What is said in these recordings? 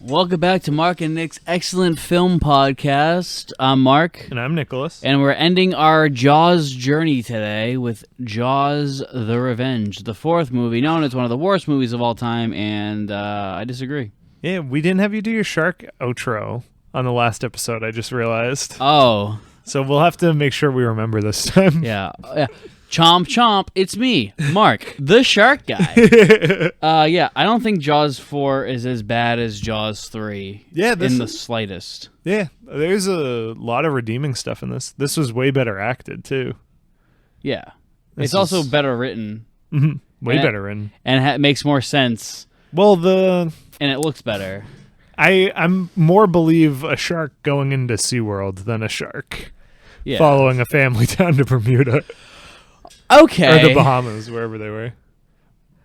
Welcome back to Mark and Nick's Excellent Film Podcast. I'm Mark. And I'm Nicholas. And we're ending our Jaws journey today with Jaws the Revenge, the fourth movie, known as one of the worst movies of all time, and I disagree. Yeah, we didn't have you do your shark outro on the last episode, I just realized. Oh. So we'll have to make sure we remember this time. Yeah. Chomp, chomp, it's me, Mark, the shark guy. Yeah, I don't think Jaws 4 is as bad as Jaws 3 in the slightest. Yeah, there's a lot of redeeming stuff in this. This was way better acted, too. Yeah. It's also better written. Mm-hmm. Way better written. And it makes more sense. Well, and it looks better. I'm more believe a shark going into SeaWorld than a shark following a family down to Bermuda. Okay. Or the Bahamas, wherever they were.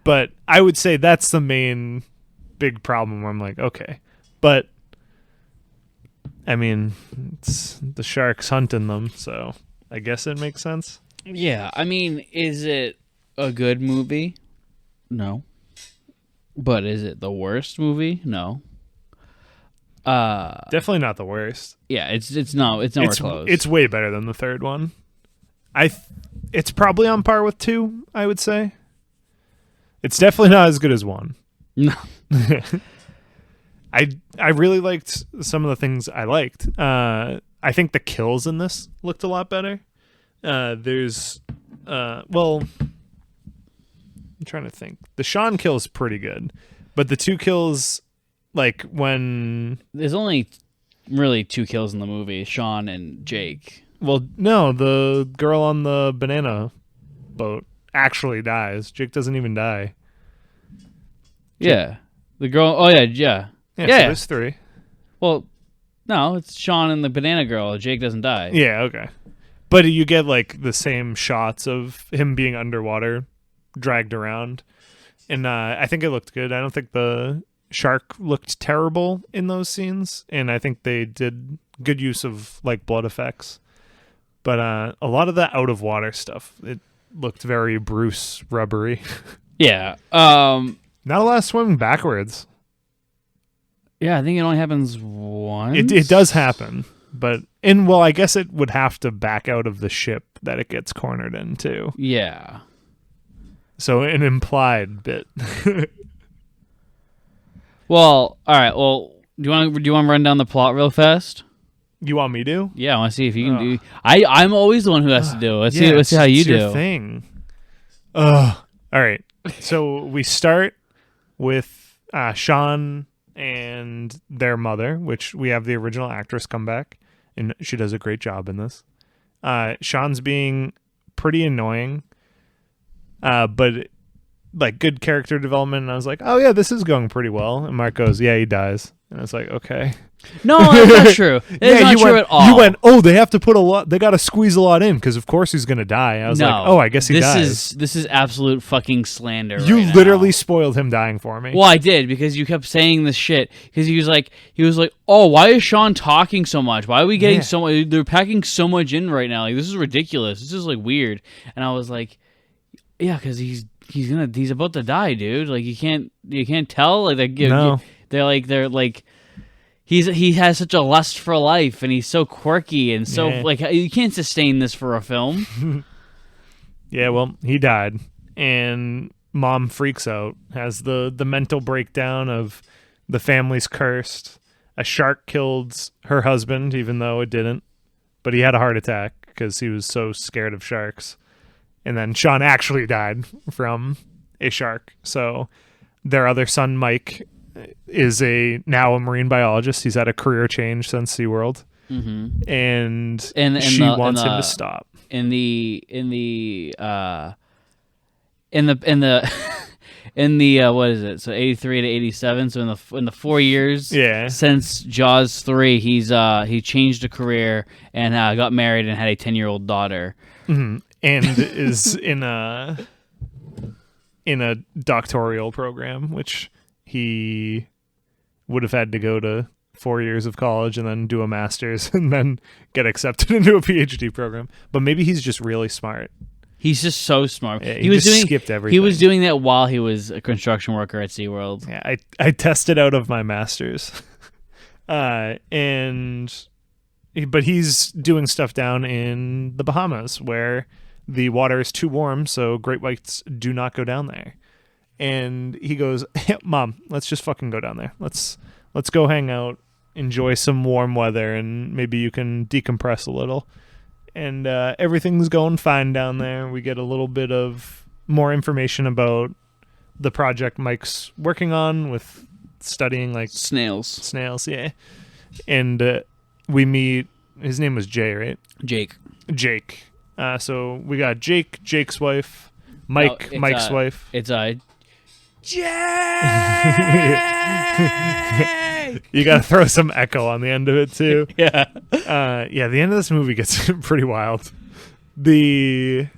But I would say that's the main big problem where I'm like, okay. But, I mean, it's the sharks hunting them, so I guess it makes sense. Yeah, I mean, is it a good movie? No. But is it the worst movie? No. Definitely not the worst. Yeah, it's nowhere close. It's way better than the third one. It's probably on par with 2, I would say. It's definitely not as good as 1. No. I really liked some of the things I liked. I think the kills in this looked a lot better. I'm trying to think. The Sean kill's pretty good, but the 2 kills, like when there's only really 2 kills in the movie, Sean and Jake. Well, no, the girl on the banana boat actually dies. Jake doesn't even die. Yeah. The girl... Oh, yeah. Yeah, so there's 3. Well, no, it's Sean and the banana girl. Jake doesn't die. Yeah, okay. But you get, like, the same shots of him being underwater, dragged around. And I think it looked good. I don't think the shark looked terrible in those scenes. And I think they did good use of, like, blood effects. But a lot of the out-of-water stuff, it looked very Bruce rubbery. Yeah. Not a lot of swimming backwards. Yeah, I think it only happens once. It does happen. Well, I guess it would have to back out of the ship that it gets cornered into. Yeah. So an implied bit. Well, all right. Well, do you want to run down the plot real fast? You want me to? Yeah, I want to see if you can do. I'm always the one who has to do it. Let's see how you do. Your thing. All right. So we start with Sean and their mother, which we have the original actress come back, and she does a great job in this. Sean's being pretty annoying, but like good character development. And I was like, oh yeah, this is going pretty well. And Mark goes, yeah, he dies. And I was like, okay. No, that's not true. It's not true at all. You went, oh, they have to put a lot. They got to squeeze a lot in because, of course, he's going to die. I was like, oh, I guess he dies. This is absolute fucking slander. You literally spoiled him dying for me. Well, I did because you kept saying this shit. Because he was like, oh, why is Sean talking so much? Why are we getting so much? They're packing so much in right now. Like, this is ridiculous. This is like weird. And I was like, yeah, because he's about to die, dude. Like you can't tell. Like they're like. He has such a lust for life, and he's so quirky, and so like you can't sustain this for a film. Yeah, well, he died, and Mom freaks out, has the mental breakdown of the family's cursed. A shark killed her husband, even though it didn't, but he had a heart attack because he was so scared of sharks. And then Sean actually died from a shark. So their other son, Mike, is now a marine biologist. He's had a career change since SeaWorld. Mm-hmm. And she wants him to stop. In the what is it? So 83 to 87. So in the 4 years since Jaws 3, he changed a career and got married and had a 10-year-old daughter. Mm-hmm. And is in a doctoral program, which he would have had to go to 4 years of college and then do a master's and then get accepted into a PhD program. But maybe he's just really smart. He's just so smart. Yeah, he just skipped everything. He was doing that while he was a construction worker at SeaWorld. Yeah, I tested out of my master's. But he's doing stuff down in the Bahamas where the water is too warm, so great whites do not go down there. And he goes, hey, Mom, let's just fucking go down there. Let's go hang out, enjoy some warm weather, and maybe you can decompress a little. And everything's going fine down there. We get a little bit of more information about the project Mike's working on with studying like snails, yeah. And we meet, his name was Jay, right? Jake. So we got Jake's wife, Mike's wife. It's Jay. You got to throw some echo on the end of it too. Yeah. The end of this movie gets pretty wild. And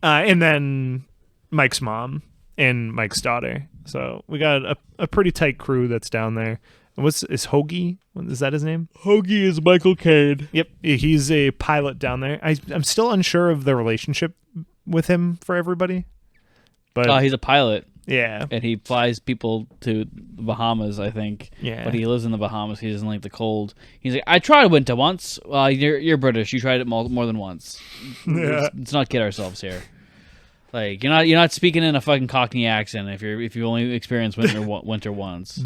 then Mike's mom and Mike's daughter. So we got a pretty tight crew that's down there. Is Hoagie? Is that his name? Hoagie is Michael Caine. Yep, he's a pilot down there. I'm still unsure of the relationship with him for everybody. But he's a pilot. Yeah, and he flies people to the Bahamas, I think. Yeah, but he lives in the Bahamas. He doesn't like the cold. He's like, I tried winter once. You're British. You tried it more than once. Yeah. Let's not kid ourselves here. Like you're not speaking in a fucking Cockney accent if you only experienced winter once.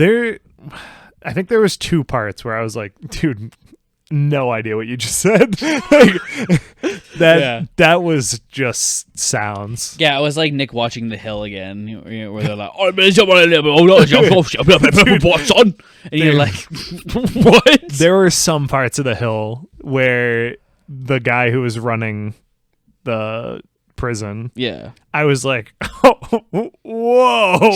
I think there was 2 parts where I was like, dude, no idea what you just said. That was just sounds. Yeah, it was like Nick watching The Hill again, where they're like, and you're like, what? There were some parts of The Hill where the guy who was running the prison, I was like, oh, whoa.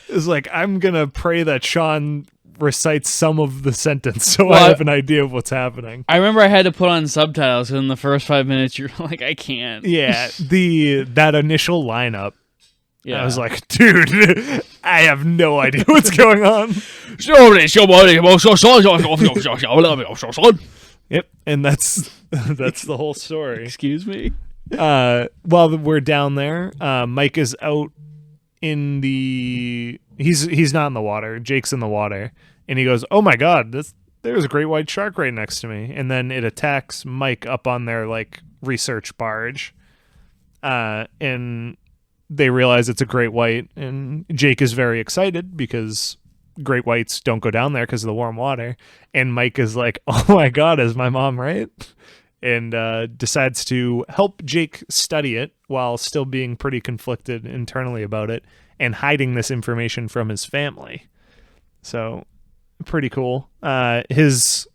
It's like, I'm gonna pray that Sean recites some of the sentence so I have an idea of what's happening. I remember I had to put on subtitles, and in the first 5 minutes you're like, I can't. Yeah, that initial lineup, I was like, dude, I have no idea what's going on. Yep, and that's the whole story. Excuse me. While we're down there, Mike is out in the he's not in the water. Jake's in the water, and he goes, "Oh my god, there's a great white shark right next to me." And then it attacks Mike up on their like research barge, and they realize it's a great white, and Jake is very excited because great whites don't go down there because of the warm water. And Mike is like, "Oh my god, is my mom right?" And decides to help Jake study it while still being pretty conflicted internally about it and hiding this information from his family. So pretty cool. He's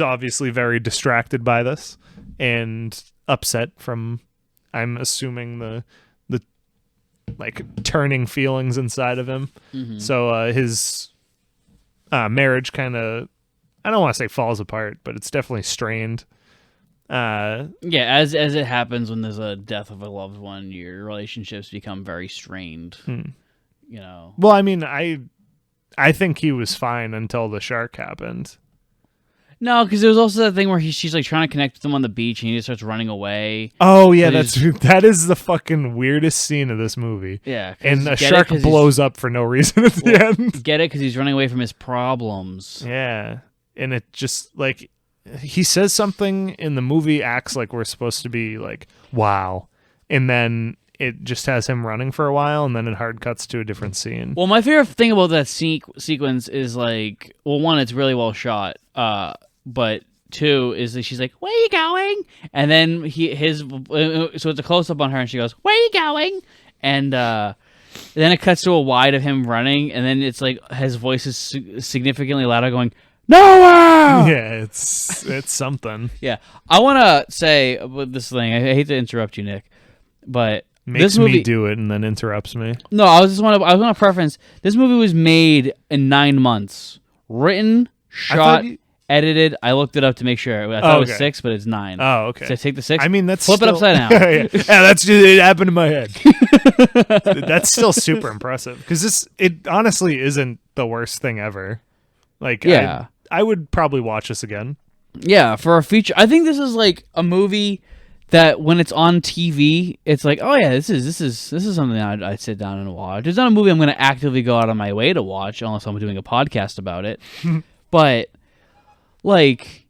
obviously very distracted by this and upset from, I'm assuming, the like turning feelings inside of him. Mm-hmm. So his marriage kind of, I don't want to say falls apart, but it's definitely strained. As it happens when there's a death of a loved one, your relationships become very strained. You know. Well, I mean, I think he was fine until the shark happened. No, because there was also that thing where she's like trying to connect with him on the beach, and he just starts running away. Oh yeah, that is the fucking weirdest scene of this movie. Yeah, and a shark blows up for no reason at the end. Get it? Because he's running away from his problems. Yeah, and it just like. He says something in the movie, acts like we're supposed to be like, wow. And then it just has him running for a while, and then it hard cuts to a different scene. Well, my favorite thing about that sequence is like, well, one, it's really well shot. But 2 is that she's like, "Where are you going?" And then so it's a close up on her, and she goes, "Where are you going?" And then it cuts to a wide of him running, and then it's like his voice is significantly louder, going, "Nowhere!" Yeah, it's something. Yeah, I want to say with this thing. I hate to interrupt you, Nick, but makes this movie, me do it and then interrupts me. No, I want to preference. This movie was made in 9 months, written, shot, edited. I looked it up to make sure. I thought it was 6, but it's 9. Oh, okay. So take the 6. I mean, that's flip it upside down. Yeah, that's just, it happened in my head. That's still super impressive because it honestly isn't the worst thing ever. Like, yeah. I would probably watch this again. Yeah, for a feature. I think this is like a movie that when it's on TV, it's like, oh yeah, this is something I'd sit down and watch. It's not a movie I'm going to actively go out of my way to watch unless I'm doing a podcast about it. But like,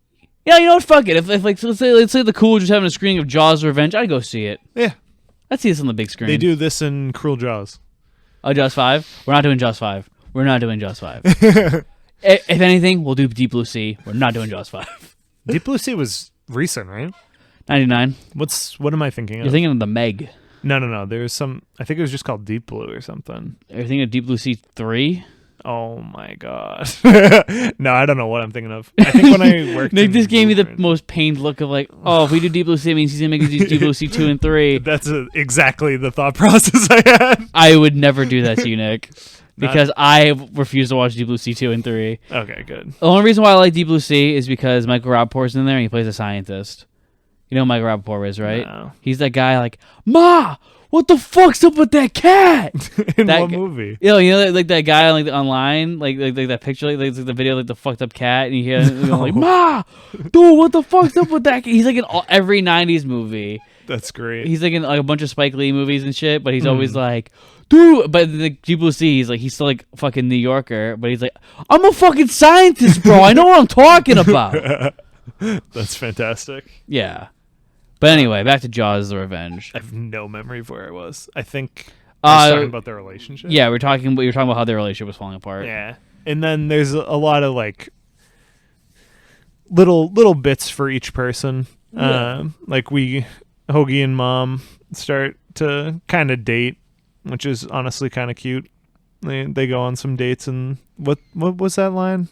yeah, you know what? Fuck it. If like let's say the Cool just having a screening of Jaws: Revenge, I'd go see it. Yeah, I'd see this on the big screen. they do this in Cruel Jaws. Oh, Jaws 5? We're not doing Jaws 5. We're not doing Jaws 5. If anything, we'll do Deep Blue Sea. We're not doing Jaws 5. Deep Blue Sea was recent, right? 99. What am I thinking of? You're thinking of the Meg. No. There's some. I think it was just called Deep Blue or something. You're thinking of Deep Blue Sea 3? Oh my god. No, I don't know what I'm thinking of. I think when I worked, Nick just gave me the most pained look of like, oh, if we do Deep Blue Sea, it means he's gonna make us do Deep Blue Sea 2 and 3. That's exactly the thought process I had. I would never do that to you, Nick. Because I refuse to watch Deep Blue Sea 2 and 3. Okay, good. The only reason why I like Deep Blue Sea is because Michael Rappaport's in there and he plays a scientist. You know who Michael Rappaport is, right? No. He's that guy like, Ma, what the fuck's up with that cat? In that what movie? You know, like that guy like online, like that picture, like the video, like the fucked up cat, and you hear like, Ma, dude, what the fuck's up with that cat? He's like in every 90s movie. That's great. He's like in like a bunch of Spike Lee movies and shit, but he's always like, dude, but the Deep Blue Sea, he's still like fucking New Yorker, but he's like, I'm a fucking scientist, bro. I know what I'm talking about. That's fantastic. Yeah. But anyway, back to Jaws: The Revenge. I have no memory of where I was. I think I was talking about their relationship. Yeah, you're talking about how their relationship was falling apart. Yeah. And then there's a lot of like little bits for each person. Yeah. Like Hoagie and Mom start to kind of date, which is honestly kind of cute. They go on some dates, and what was that line?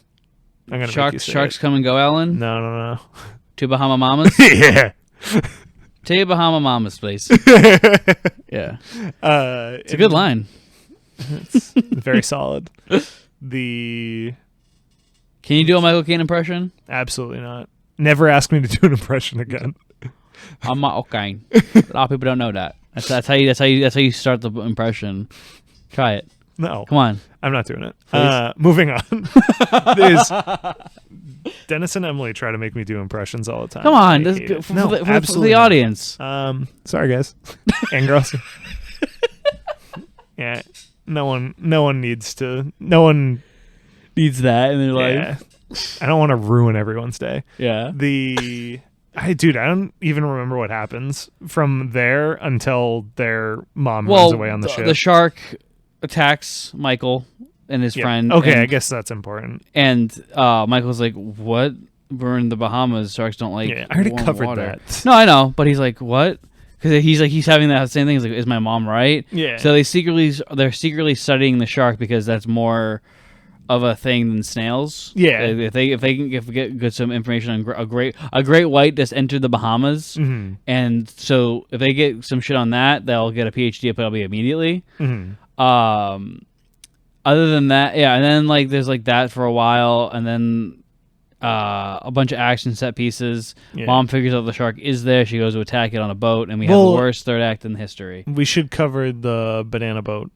I'm gonna make you say Sharks it. come and go, Ellen. No. To Bahama Mamas. Yeah. To Bahama Mamas, please. Yeah. It's a good line. It's very solid. Can you do a Michael Caine impression? Absolutely not. Never ask me to do an impression again. I'm Michael Caine. A lot of people don't know that. That's how you start the impression. Try it. No. Come on. I'm not doing it. Please. Moving on. There's Dennis and Emily try to make me do impressions all the time. Come on. I This hate it. for No, the absolutely not. audience. Sorry guys. And girls. Yeah. No one needs that in their life. I don't want to ruin everyone's day. Yeah. I don't even remember what happens from there until their mom runs away on the ship. The shark attacks Michael and his friend. Okay, I guess that's important. And Michael's like, "What? We're in the Bahamas. Sharks don't like." Yeah, I already warm covered water. that. No, I know, but he's like, "What?" Because he's having that same thing. He's like, "Is my mom right?" Yeah. So they're secretly studying the shark because that's more of a thing than snails. Yeah. If they can get some information on a great white that's entered the Bahamas, Mm-hmm. and so if they get some shit on that, they'll get a PhD probably immediately. Mm-hmm. Other than that, yeah, and then like there's like that for a while, and then a bunch of action set pieces. Yeah. Mom figures out the shark is there. She goes to attack it on a boat, and we have the worst third act in history. We should cover the banana boat.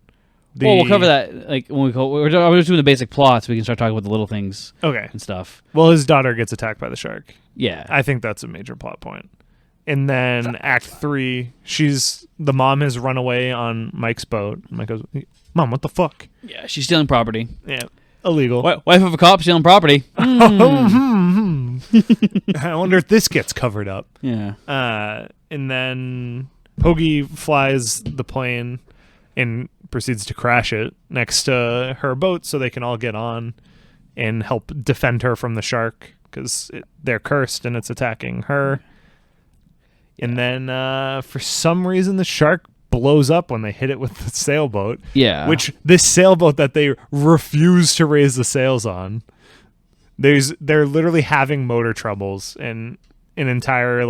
We'll cover that like when we're just doing the basic plot, so we can start talking about the little things. Okay. And stuff. Well, his daughter gets attacked by the shark. Yeah. I think that's a major plot point. And then Act 3, the mom has run away on Mike's boat. Mike goes, Mom, what the fuck? Yeah, she's stealing property. Yeah. Illegal. Wife of a cop stealing property. I wonder if this gets covered up. Yeah. And then Hoagie flies the plane and proceeds to crash it next to her boat so they can all get on and help defend her from the shark because they're cursed and it's attacking her. And then for some reason the shark blows up when they hit it with the sailboat. Yeah. Which this sailboat that they refuse to raise the sails on. They're literally having motor troubles, and an entire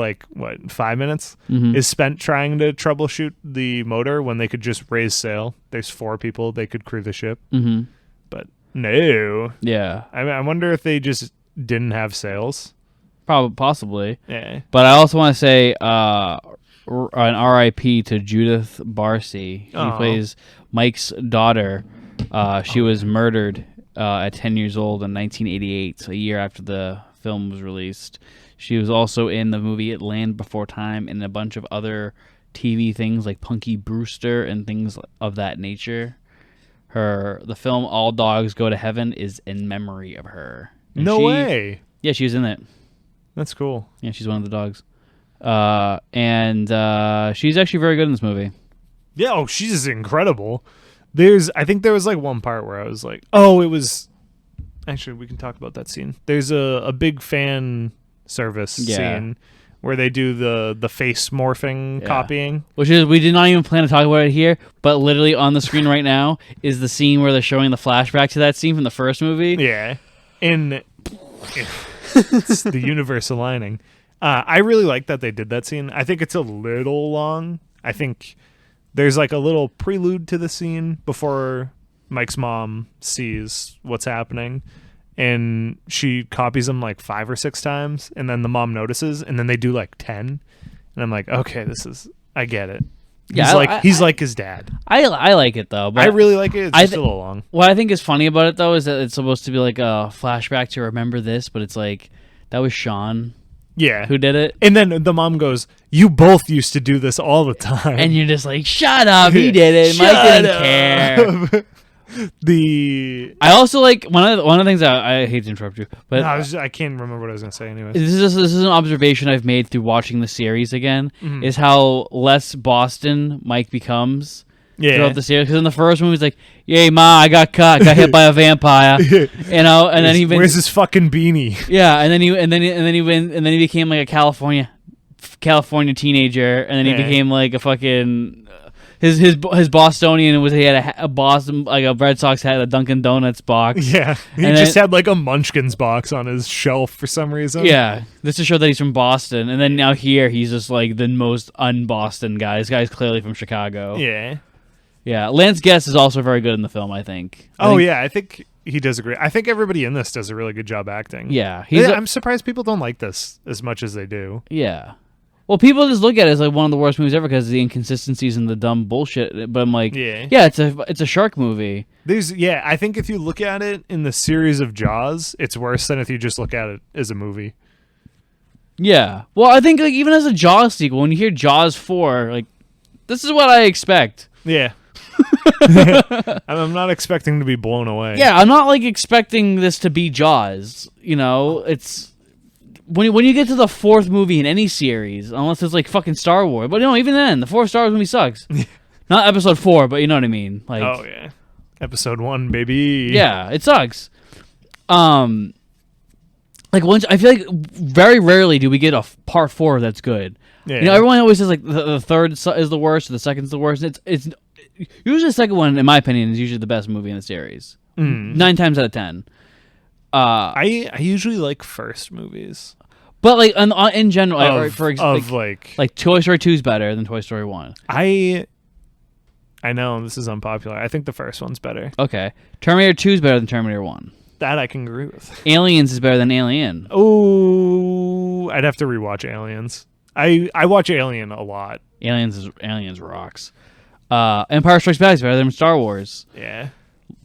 5 minutes is spent trying to troubleshoot the motor when they could just raise sail. There's 4 people, they could crew the ship. Mm-hmm. But no. Yeah. I wonder if they just didn't have sails. Probably, possibly. Yeah. But I also want to say an R.I.P. to Judith Barcy. She plays Mike's daughter. She was murdered at 10 years old in 1988, so a year after the film was released. She was also in the movie Land Before Time and a bunch of other TV things like Punky Brewster and things of that nature. The film All Dogs Go to Heaven is in memory of her. And No way. Yeah, she was in it. That's cool. Yeah, she's one of the dogs. And she's actually very good in this movie. Yeah, oh, she's incredible. I think there was like one part where I was like, oh, it was... Actually, we can talk about that scene. There's a big fan service scene where they do the face morphing copying. Which is, we did not even plan to talk about it here, but literally on the screen right now is the scene where they're showing the flashback to that scene from the first movie. Yeah. And it's the universe aligning. I really like that they did that scene. I think it's a little long. I think there's like a little prelude to the scene before Mike's mom sees what's happening. And she copies him like 5 or 6 times, and then the mom notices, and then they do like 10. And I'm like, okay, I get it. He's like his dad. I like it though. But I really like it. It's just a little long. What I think is funny about it though is that it's supposed to be like a flashback to remember this, but it's like that was Sean. Yeah. Who did it? And then the mom goes, "You both used to do this all the time." And you're just like, "Shut up, he did it. Mike didn't care." I also like one of the things I hate to interrupt you, but no, I can't remember what I was gonna say anyway. This is an observation I've made through watching the series again, is how less Boston Mike becomes throughout the series. Because in the first movie, he's like, "Yay, ma, I got hit by a vampire," and then where's his fucking beanie? Yeah, and then he became like a California teenager, and then he became like a fucking. His Bostonian was he had a Boston, like a Red Sox hat, a Dunkin' Donuts box. Yeah, he just had like a Munchkins box on his shelf for some reason. Yeah, this to show that he's from Boston, and then now here he's just like the most un-Boston guy. This guy's clearly from Chicago. Yeah. Lance Guest is also very good in the film, I think. I think he does a great. I think everybody in this does a really good job acting. Yeah, I'm surprised people don't like this as much as they do. Yeah. Well, people just look at it as like one of the worst movies ever because of the inconsistencies and the dumb bullshit. But I'm like, it's a shark movie. I think if you look at it in the series of Jaws, it's worse than if you just look at it as a movie. Yeah. Well, I think like even as a Jaws sequel, when you hear Jaws 4, like this is what I expect. Yeah. I'm not expecting to be blown away. Yeah, I'm not like expecting this to be Jaws. You know, it's. When you get to the 4th movie in any series, unless it's like fucking Star Wars, but no, even then, the 4th Star Wars movie sucks. Not episode 4, but you know what I mean. Like, oh yeah, episode 1, baby. Yeah, it sucks. Like once I feel like very rarely do we get a part 4 that's good. Yeah. You know, everyone always says like the third is the worst, or the second's the worst. It's usually the second one, in my opinion, is usually the best movie in the series. 9 times out of 10. I usually like first movies. But like in general, like Toy Story 2 is better than Toy Story 1. I know this is unpopular. I think the first one's better. Okay, Terminator 2 is better than Terminator 1. That I can agree with. Aliens is better than Alien. Oh, I'd have to rewatch Aliens. I watch Alien a lot. Aliens rocks. Empire Strikes Back is better than Star Wars. Yeah.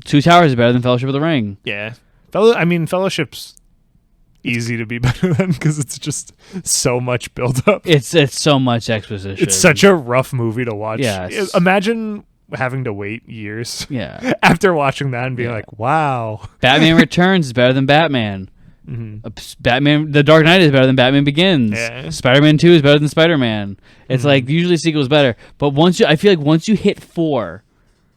Two Towers is better than Fellowship of the Ring. Yeah. Fellowship's easy to be better than because it's just so much build up. It's so much exposition. It's such a rough movie to watch. Yes. Imagine having to wait years. Yeah. After watching that and being like, wow. Batman Returns is better than Batman. Batman, The Dark Knight is better than Batman Begins. Yeah. Spider-Man 2 is better than Spider-Man. It's like usually sequel is better, but I feel like once you hit 4,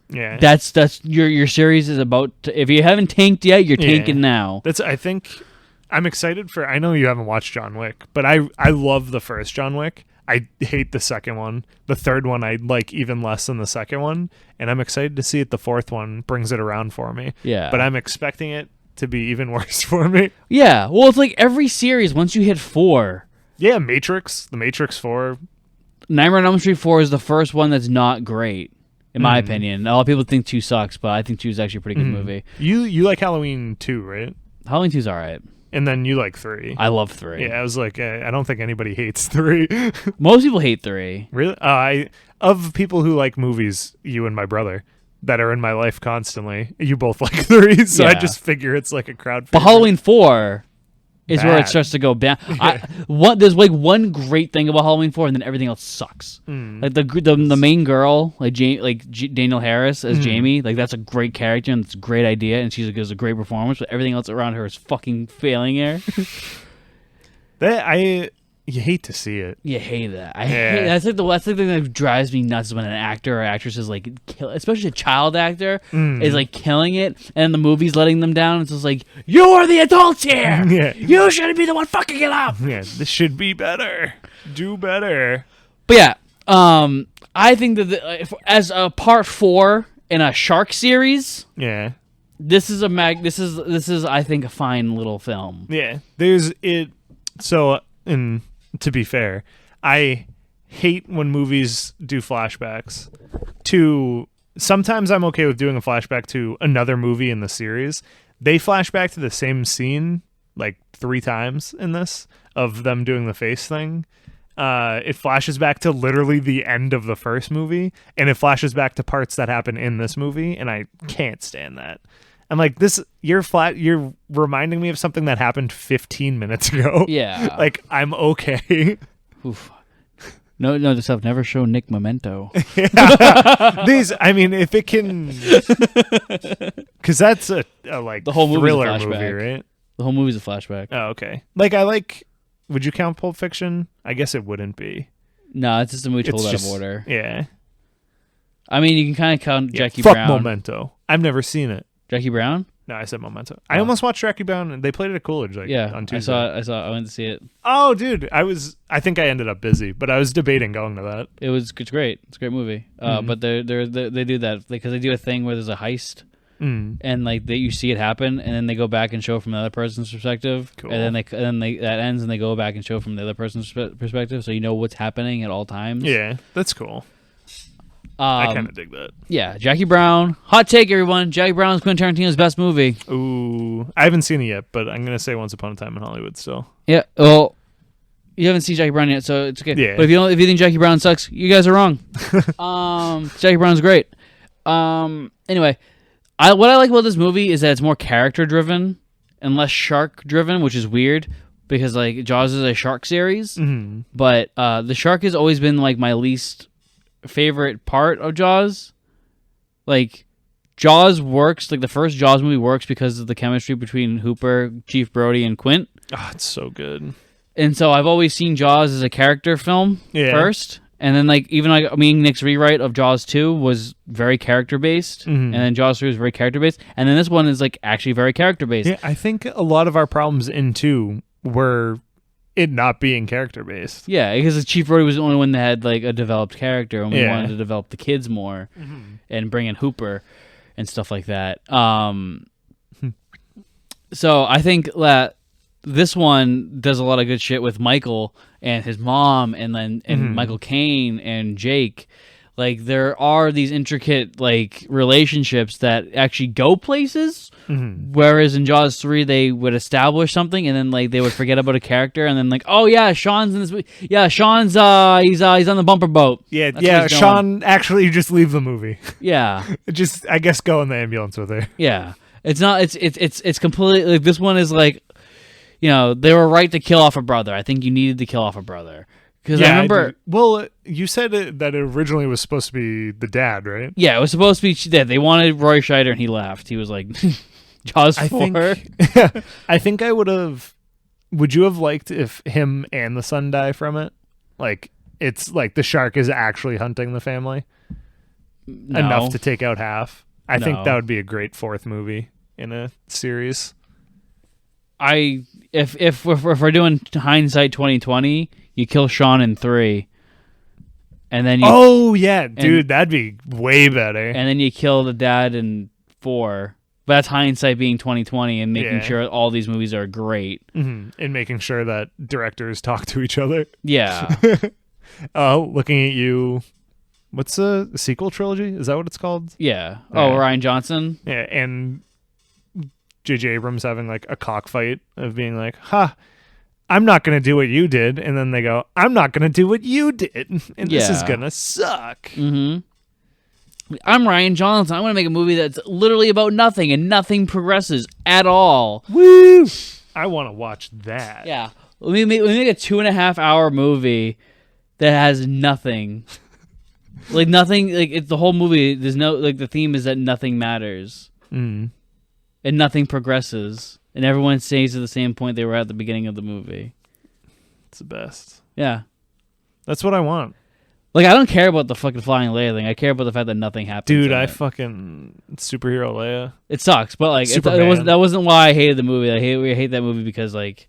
that's your series is about to, if you haven't tanked yet, you're tanking now. I think I'm excited for. I know you haven't watched John Wick, but I love the first John Wick. I hate the second one. The third one I like even less than the second one, and I'm excited to see if the fourth one brings it around for me. Yeah, but I'm expecting it to be even worse for me. Yeah, well, it's like every series once you hit 4. Yeah, The Matrix 4. Nightmare on Elm Street 4 is the first one that's not great. In my opinion, a lot of people think 2 sucks, but I think 2 is actually a pretty good movie. You like Halloween 2, right? Halloween 2 is all right. And then you like 3. I love 3. Yeah, I was like, I don't think anybody hates 3. Most people hate 3. Really? Of people who like movies, you and my brother, that are in my life constantly, you both like 3, so I just figure it's like a crowd favorite. But Halloween 4 is where it starts to go down. There's like one great thing about Halloween 4, and then everything else sucks. Like the main girl, Danielle Harris as Jamie, like that's a great character and it's a great idea, and she gives a great performance. But everything else around her is fucking failing her. You hate to see it. You hate that. That's like the thing that drives me nuts when an actor or actress is like, especially a child actor, is like killing it, and the movie's letting them down. It's just like, you are the adults here. You shouldn't be the one fucking it up. Yeah, this should be better. Do better. But yeah, I think that as a part 4 in a shark series, this is I think a fine little film. Yeah, there's it. So to be fair, I hate when movies do flashbacks. Sometimes I'm okay with doing a flashback to another movie in the series. They flashback to the same scene like 3 times in this of them doing the face thing. It flashes back to literally the end of the first movie, and it flashes back to parts that happen in this movie, and I can't stand that. I'm like, you're reminding me of something that happened 15 minutes ago. Yeah. Like, I'm okay. Oof. No, this stuff never show Nick Memento. If it can... Because that's a the whole thriller movie, right? The whole movie's a flashback. Oh, okay. Would you count Pulp Fiction? I guess it wouldn't be. No, it's just a movie told out of order. Yeah. I mean, you can kind of count Jackie Fuck Brown. Memento. I've never seen it. Jackie Brown? No, I said Memento. I almost watched Jackie Brown, and they played it at Coolidge on Tuesday. I went to see it. Oh, dude, I think I ended up busy, but I was debating going to that. It's great. It's a great movie. But they do that because they do a thing where there's a heist, and like you see it happen, and then they go back and show from the other person's perspective, cool. and then that ends, and they go back and show from the other person's perspective, so you know what's happening at all times. Yeah, that's cool. I kind of dig that. Yeah, Jackie Brown. Hot take, everyone. Jackie Brown is Quentin Tarantino's best movie. Ooh, I haven't seen it yet, but I'm gonna say Once Upon a Time in Hollywood still. Yeah. Well, you haven't seen Jackie Brown yet, so it's okay. Yeah. But if you think Jackie Brown sucks, you guys are wrong. Jackie Brown's great. Anyway, what I like about this movie is that it's more character driven and less shark driven, which is weird because like Jaws is a shark series, but the shark has always been like my least favorite part of Jaws. Like Jaws works, like the first Jaws movie works because of the chemistry between Hooper, Chief Brody, and Quint. Oh, it's so good. And so I've always seen Jaws as a character film first, and then Nick's rewrite of Jaws 2 was very character based, and then Jaws 3 was very character based, and then this one is like actually very character based. Yeah, I think a lot of our problems in 2 were it not being character based. Yeah, because Chief Brody was the only one that had like a developed character, and we wanted to develop the kids more and bring in Hooper and stuff like that. So I think that this one does a lot of good shit with Michael and his mom, and Michael Caine and Jake. Like there are these intricate like relationships that actually go places. Whereas in Jaws 3 they would establish something and then like they would forget about a character and then like, oh yeah, Sean's in this movie. Yeah, Sean's he's on the bumper boat. Yeah, Sean actually just leave the movie. Yeah. Just I guess go in the ambulance with her. Yeah. It's not it's completely like this one is like, you know, they were right to kill off a brother. I think you needed to kill off a brother. Because I remember... you said that it originally was supposed to be the dad, right? Yeah, it was supposed to be dead. They wanted Roy Scheider, and he left. He was like, Jaws 4. I think I would have... Would you have liked if him and the son die from it? Like, it's like the shark is actually hunting the family? No. Enough to take out half? I think No. that would be a great 4th movie in a series. If we're doing hindsight 2020, you kill Sean in 3, and then that'd be way better. And then you kill the dad in 4. But that's hindsight being 2020 and making sure all these movies are great, and making sure that directors talk to each other. Yeah. Looking at you. What's the sequel trilogy? Is that what it's called? Yeah. Oh, Ryan Johnson. Yeah, and J.J. Abrams having like a cockfight of being like, "Ha, I'm not going to do what you did," and then they go, "I'm not going to do what you did," and this is gonna suck. I'm Ryan Johnson. I want to make a movie that's literally about nothing and nothing progresses at all. Woo! I want to watch that. Yeah. We make a 2.5 hour movie that has nothing. Like nothing. Like it's the whole movie. There's no like the theme is that nothing matters, and nothing progresses, and everyone stays at the same point they were at the beginning of the movie. It's the best. Yeah, that's what I want. Like I don't care about the fucking flying Leia thing. I care about the fact that nothing happens. Dude, I fucking superhero Leia. It sucks, but like that wasn't why I hated the movie. I hate that movie because like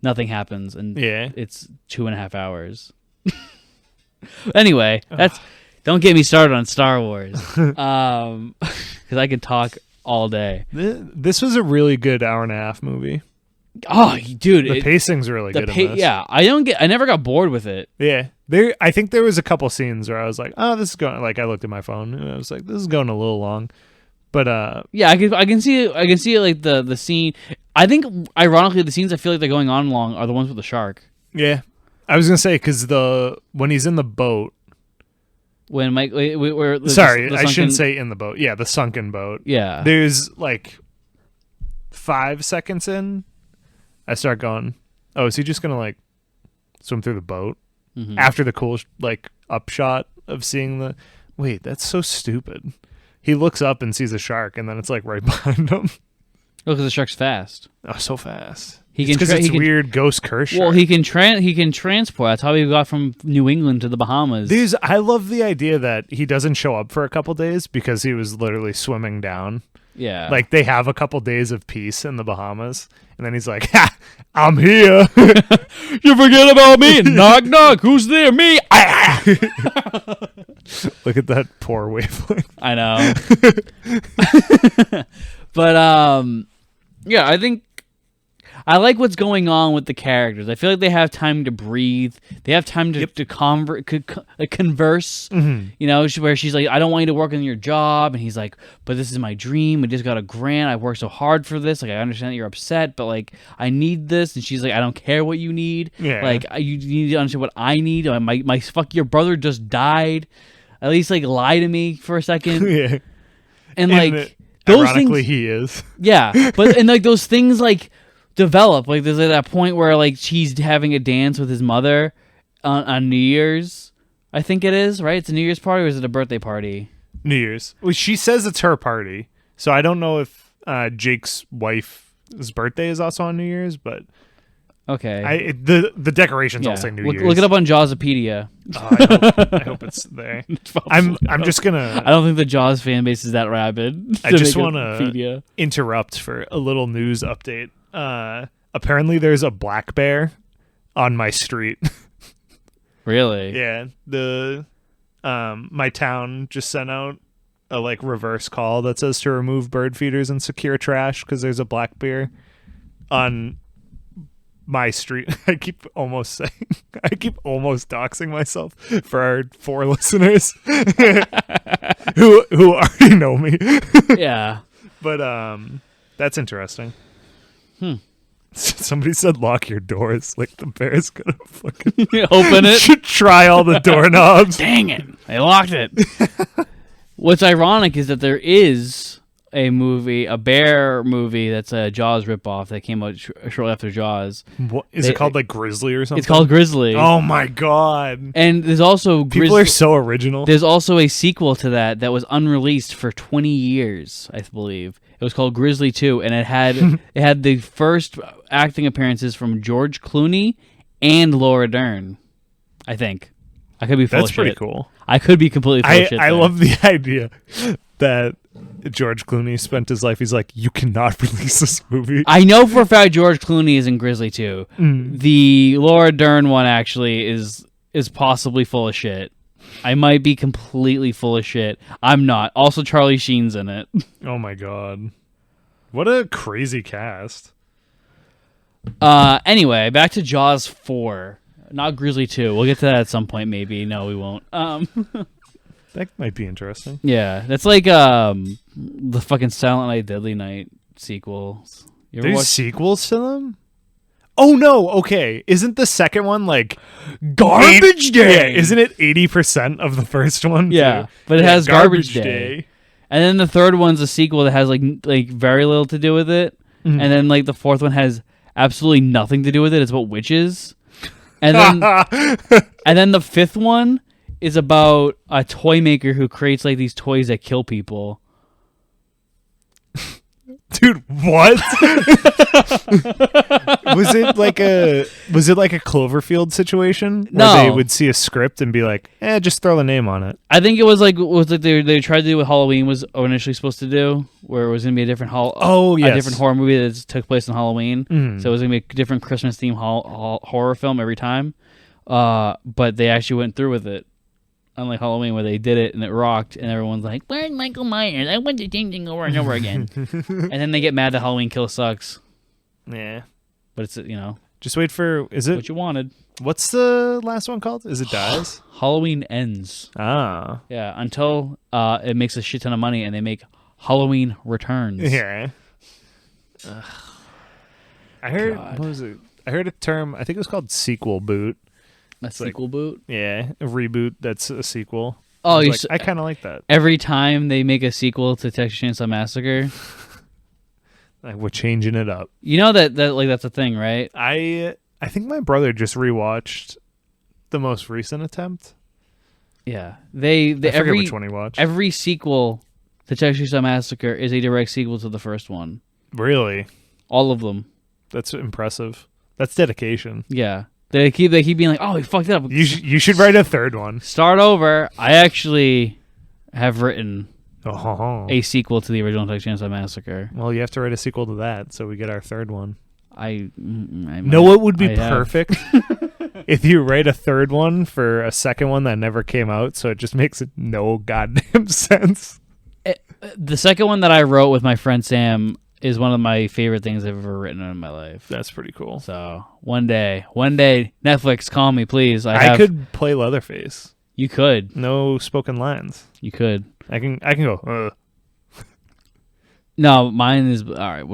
nothing happens, and it's 2.5 hours. Anyway, don't get me started on Star Wars, because I could talk all day. This was a really good 1.5 hour movie. Oh, dude, the pacing's really good. In this. Yeah, I never got bored with it. Yeah, I think there was a couple scenes where I was like, oh, this is going. Like I looked at my phone and I was like, this is going a little long. But yeah, I can see it like the scene. I think ironically the scenes I feel like they're going on long are the ones with the shark. Yeah, I was gonna say because when he's in the boat. When Mike, I shouldn't say in the boat. Yeah, the sunken boat. Yeah, there's like 5 seconds in, I start going, oh, is he just gonna like swim through the boat after the cool like upshot of seeing the? Wait, that's so stupid. He looks up and sees a shark, and then it's like right behind him. Oh, because the shark's fast. Oh, so fast. Because it's weird ghost curse shark. Well, he can transport. That's how he got from New England to the Bahamas. I love the idea that he doesn't show up for a couple days because he was literally swimming down. Yeah. Like they have a couple days of peace in the Bahamas, and then he's like, "Ha, I'm here." You forget about me? Knock knock. Who's there? Me. Look at that poor wavelength. I know. But yeah, I think I like what's going on with the characters. I feel like they have time to breathe. They have time to converse. Mm-hmm. You know, where she's like, "I don't want you to work on your job," and he's like, "But this is my dream. I just got a grant. I worked so hard for this. Like, I understand that you're upset, but like, I need this." And she's like, "I don't care what you need. Yeah. Like, you need to understand what I need. My fuck, your brother just died. At least like lie to me for a second." Yeah. And like those ironically, things, he is. Yeah, but and like those things like develop. Like there's that point where like she's having a dance with his mother on New Year's. I think it is, right? It's a New Year's party, or is it a birthday party? New Year's. Well, she says it's her party, so I don't know if Jake's wife's birthday is also on New Year's, but okay. The decorations all say New Year's. Look it up on Jawspedia. I hope it's there. I'm just gonna. I don't think the Jaws fan base is that rabid. I just want to interrupt for a little news update. Apparently, there's a black bear on my street. Really? Yeah. My town just sent out a like reverse call that says to remove bird feeders and secure trash because there's a black bear on my street. I keep almost doxing myself for our 4 listeners who already know me. Yeah. But that's interesting. Somebody said lock your doors. Like the bear's gonna fucking open it. Try all the doorknobs. Dang it! They locked it. What's ironic is that there is a bear movie that's a Jaws ripoff that came out shortly after Jaws. What is it called? Like Grizzly or something? It's called Grizzly. Oh my god! And there's also people are so original. There's also a sequel to that was unreleased for 20 years, I believe. It was called Grizzly 2, and it had the first acting appearances from George Clooney and Laura Dern. I think. I could be full of shit. That's pretty cool. I could be completely full of shit. I love the idea that George Clooney spent his life. He's like, you cannot release this movie. I know for a fact George Clooney is in Grizzly 2. The Laura Dern one actually is possibly full of shit. I might be completely full of shit. I'm not. Also, Charlie Sheen's in it. Oh my god. What a crazy cast. Anyway, back to Jaws 4. Not Grizzly 2. We'll get to that at some point, maybe. No, we won't. That might be interesting. Yeah, that's like the fucking Silent Night, Deadly Night sequels. There's sequels to them? Oh no, okay. Isn't the second one like Garbage Day? Yeah, isn't it 80% of the first one? Yeah, too? But it has Garbage Day. And then the third one's a sequel that has like very little to do with it. Mm-hmm. And then like the fourth one has absolutely nothing to do with it. It's about witches. And then and then the fifth one is about a toy maker who creates like these toys that kill people. Dude, what? Was it like a Cloverfield situation where they would see a script and be like, just throw a name on it? I think it was like they tried to do what Halloween was initially supposed to do, where it was gonna be a different a different horror movie that took place on Halloween. So it was gonna be a different Christmas themed horror film every time. But they actually went through with it. Unlike Halloween, where they did it and it rocked, and everyone's like, "Where's Michael Myers? I want the same thing over and over again." And then they get mad that Halloween Kills sucks. Yeah, but it's just wait for what you wanted. What's the last one called? Is it Dies? Halloween Ends. Ah, yeah. Until it makes a shit ton of money, and they make Halloween Returns. Yeah. I heard what was it? I heard a term. I think it was called sequel boot. A sequel boot? Yeah, a reboot that's a sequel. Oh, I kind of like that. Every time they make a sequel to Texas Chainsaw Massacre, like we're changing it up. You know that like that's a thing, right? I think my brother just rewatched the most recent attempt. Yeah, they I forget which one he watched. Every sequel to Texas Chainsaw Massacre is a direct sequel to the first one. Really? All of them. That's impressive. That's dedication. Yeah. They keep being like, "Oh, we fucked it up. You should write a third one. Start over." I actually have written a sequel to the original Texas Chainsaw Massacre. Well, you have to write a sequel to that, so we get our third one. I know what would be perfect if you write a third one for a second one that never came out, so it just makes no goddamn sense. The second one that I wrote with my friend Sam is one of my favorite things I've ever written in my life. That's pretty cool. So one day, Netflix, call me, please. I could play Leatherface. You could. No spoken lines. You could. I can go. No, mine is all right.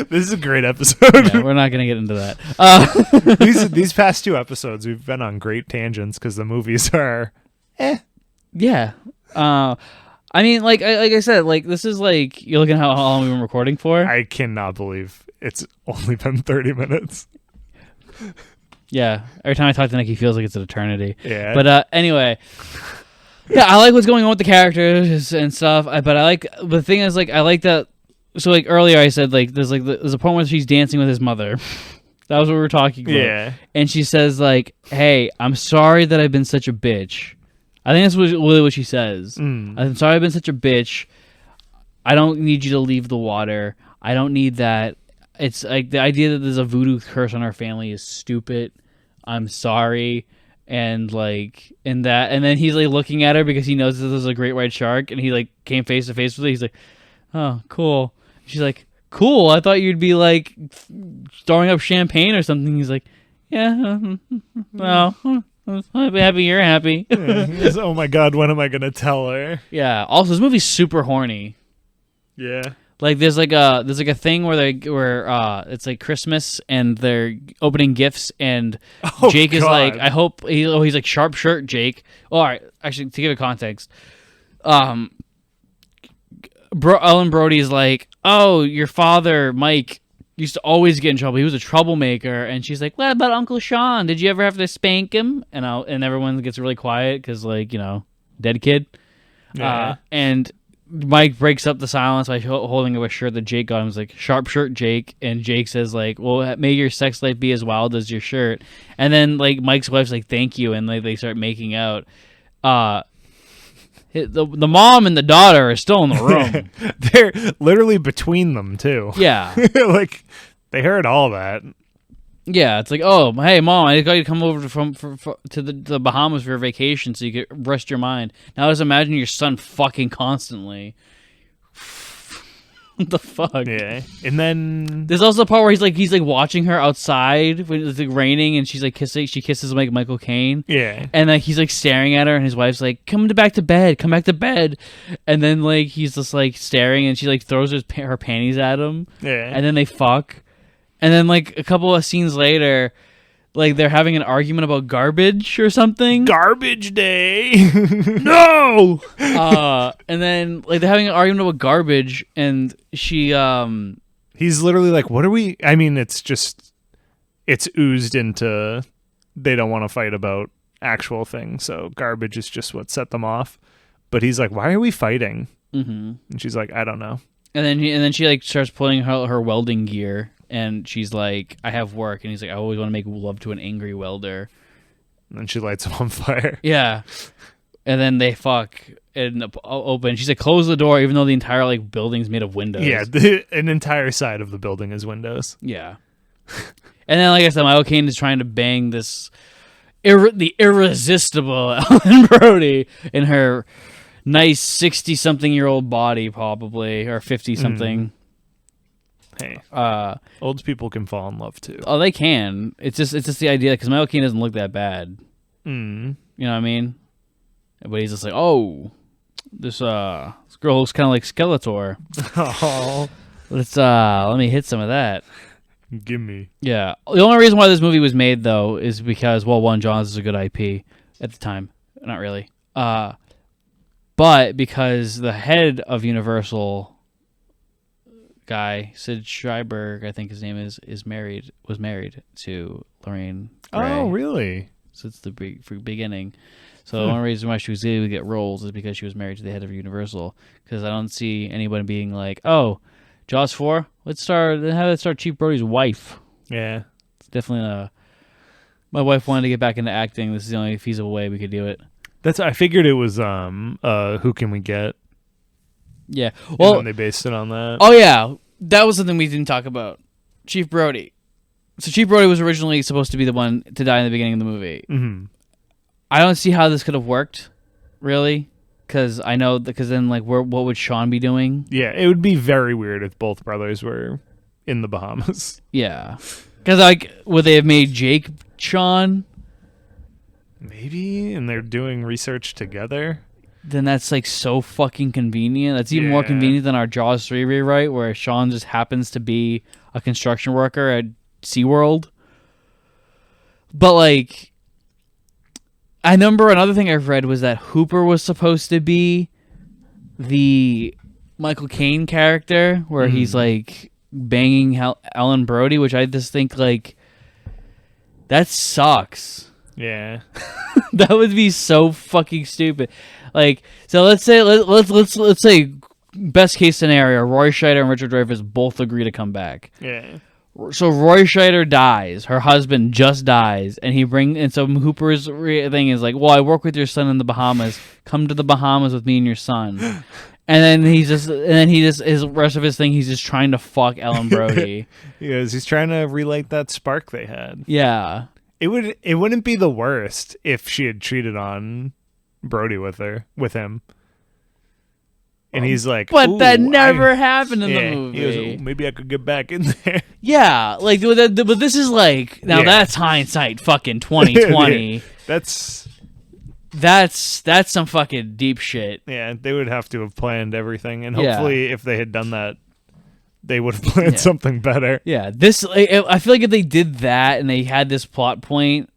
This is a great episode. Yeah, we're not gonna get into that. These past two episodes, we've been on great tangents because the movies are, Yeah. I mean, like I said, like this is like you're looking at how long we've been recording for. I cannot believe it's only been 30 minutes. Yeah, every time I talk to Nick, he feels like it's an eternity. Yeah. But anyway, yeah, I like what's going on with the characters and stuff. But I like the thing is like I like that. So like earlier I said like there's a point where she's dancing with his mother. That was what we were talking about. Yeah. And she says like, "Hey, I'm sorry that I've been such a bitch." I think that's really what she says. I'm sorry I've been such a bitch. I don't need you to leave the water. I don't need that. It's like the idea that there's a voodoo curse on our family is stupid. I'm sorry. And then he's like looking at her because he knows that there's a great white shark and he like came face to face with it. He's like, "Oh, cool." She's like, "Cool. I thought you'd be like throwing up champagne or something." He's like, "Yeah, well, I'm happy you're happy." Goes, "Oh my god, when am I gonna tell her?" Yeah. Also, this movie's super horny. Yeah. Like there's like a thing where it's like Christmas and they're opening gifts and Jake is like, I hope he's like sharp shirt Jake. Oh, all right, actually to give it context, Ellen Brody is like, "Oh, your father Mike used to always get in trouble. He was a troublemaker." And she's like, "What about Uncle Sean? Did you ever have to spank him?" And everyone gets really quiet because like dead kid. Yeah. And Mike breaks up the silence by holding up a shirt that Jake got him. He's like, "Sharp shirt, Jake." And Jake says like, "Well, may your sex life be as wild as your shirt." And then like Mike's wife's like, "Thank you." And like they start making out. The mom and the daughter are still in the room. They're literally between them too. Yeah. Like they heard all that. Yeah, it's like, "Oh, hey, Mom, I got you to come over to the Bahamas for a vacation so you could rest your mind." Now just imagine your son fucking constantly. What the fuck? Yeah. And then there's also a part where he's like watching her outside when it's like raining and she's like kissing. She kisses like Michael Caine. Yeah. And like he's like staring at her and his wife's like, come back to bed. And then like he's just like staring and she like throws her panties at him. Yeah. And then they fuck. And then, like, a couple of scenes later, like, they're having an argument about garbage or something. Garbage day! No! And then, like, they're having an argument about garbage, and she, He's literally like, what are we? I mean, it's oozed into they don't want to fight about actual things. So garbage is just what set them off. But he's like, why are we fighting? Mm-hmm. And she's like, I don't know. And then she like starts pulling her welding gear, and she's like, I have work. And he's like, I always want to make love to an angry welder. And then she lights him on fire. Yeah. And then they fuck and open. She's like, close the door, even though the entire like building's made of windows. Yeah, an entire side of the building is windows. Yeah. And then, like I said, Michael Caine is trying to bang this the irresistible Ellen Brody in her nice 60-something-year-old body, probably, or 50-something. Hey, old people can fall in love too. Oh, they can. It's just the idea, because Michael Caine doesn't look that bad. Mm. You know what I mean? But he's just like, oh, this girl looks kind of like Skeletor. Oh, Let me hit some of that. Give me. Yeah. The only reason why this movie was made, though, is because, well, one, Jaws is a good IP at the time. Not really. But because the head of Universal guy, Sid Sheiberg, I think his name was married to Lorraine Gary. Oh, really? So it's the beginning. So the only reason why she was able to get roles is because she was married to the head of Universal. Because I don't see anyone being like, oh, Jaws 4? Have that start Chief Brody's wife. Yeah. It's definitely my wife wanted to get back into acting. This is the only feasible way we could do it. I figured it was Who Can We Get? Yeah. Well, and then they based it on that. Oh yeah. That was something we didn't talk about. Chief Brody. So Chief Brody was originally supposed to be the one to die in the beginning of the movie. Mm-hmm. I don't see how this could have worked, really. Because then, like, what would Sean be doing? Yeah, it would be very weird if both brothers were in the Bahamas. Yeah. Because, like, would they have made Jake Sean? Maybe, and they're doing research together. Then that's, like, so fucking convenient. That's even more convenient than our Jaws 3 rewrite, where Sean just happens to be a construction worker at SeaWorld. But, like, I remember another thing I've read was that Hooper was supposed to be the Michael Caine character, where he's like banging Ellen Brody, which I just think like that sucks. Yeah, that would be so fucking stupid. Like, so let's say best case scenario, Roy Scheider and Richard Dreyfuss both agree to come back. Yeah. So Roy Scheider dies. Her husband just dies, and so Hooper's thing is like, "Well, I work with your son in the Bahamas. Come to the Bahamas with me and your son." And then his rest of his thing, he's just trying to fuck Ellen Brody. He's trying to relight that spark they had. Yeah, it wouldn't be the worst if she had cheated on Brody with him. And he's like, but that never happened in the movie. He goes, maybe I could get back in there. Yeah, like, but this is like, now that's hindsight fucking 2020. That's some fucking deep shit. Yeah, they would have to have planned everything, and hopefully if they had done that, they would have planned something better. Yeah, I feel like if they did that and they had this plot point,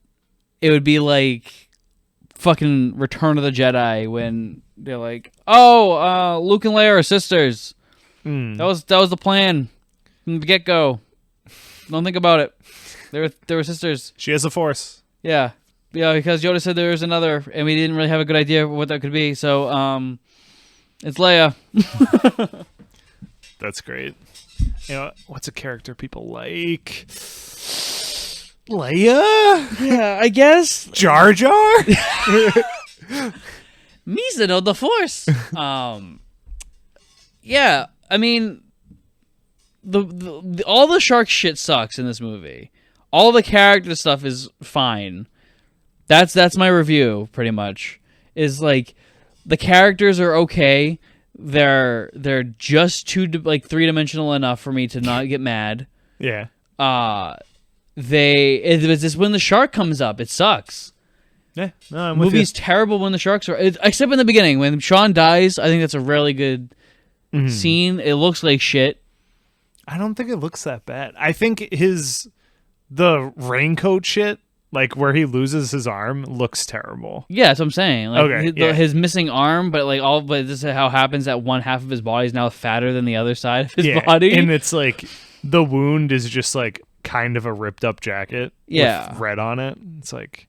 it would be like fucking Return of the Jedi when they're like, "Oh, Luke and Leia are sisters." That was the plan from the get-go. Don't think about it. They were sisters. She has a Force. Yeah, because Yoda said there was another, and we didn't really have a good idea of what that could be. So, it's Leia. That's great. You know, what's a character people like? Leia? Yeah, I guess. Jar Jar? Misa know the Force. Yeah, I mean, the all the shark shit sucks in this movie. All the character stuff is fine. That's my review, pretty much. Is like the characters are okay. They're just three-dimensional enough for me to not get mad. Yeah. It's just when the shark comes up, it sucks. Yeah, no, I'm the with movie's you. terrible when the sharks are, except in the beginning when Sean dies. I think that's a really good scene. It looks like shit. I don't think it looks that bad. I think the raincoat shit, like where he loses his arm, looks terrible. Yeah, that's what I'm saying. Like, okay, his missing arm, but this is how it happens that one half of his body is now fatter than the other side of his body. And it's like the wound is just like kind of a ripped up jacket Yeah. with red on it. It's like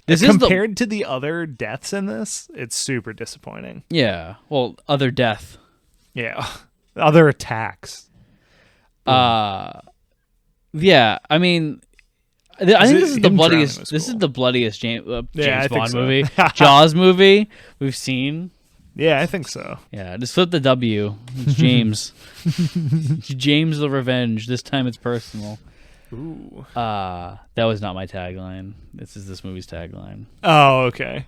This is compared to the other deaths in this, it's super disappointing. Yeah. Well, other death. Yeah. Other attacks. Yeah. I mean, I think this is the bloodiest. This is the bloodiest James Bond movie, Jaws movie we've seen. Yeah, I think so. Yeah, just flip the W. It's James. It's James the Revenge. This time it's personal. Ooh. That was not my tagline. This is this movie's tagline. Oh, okay.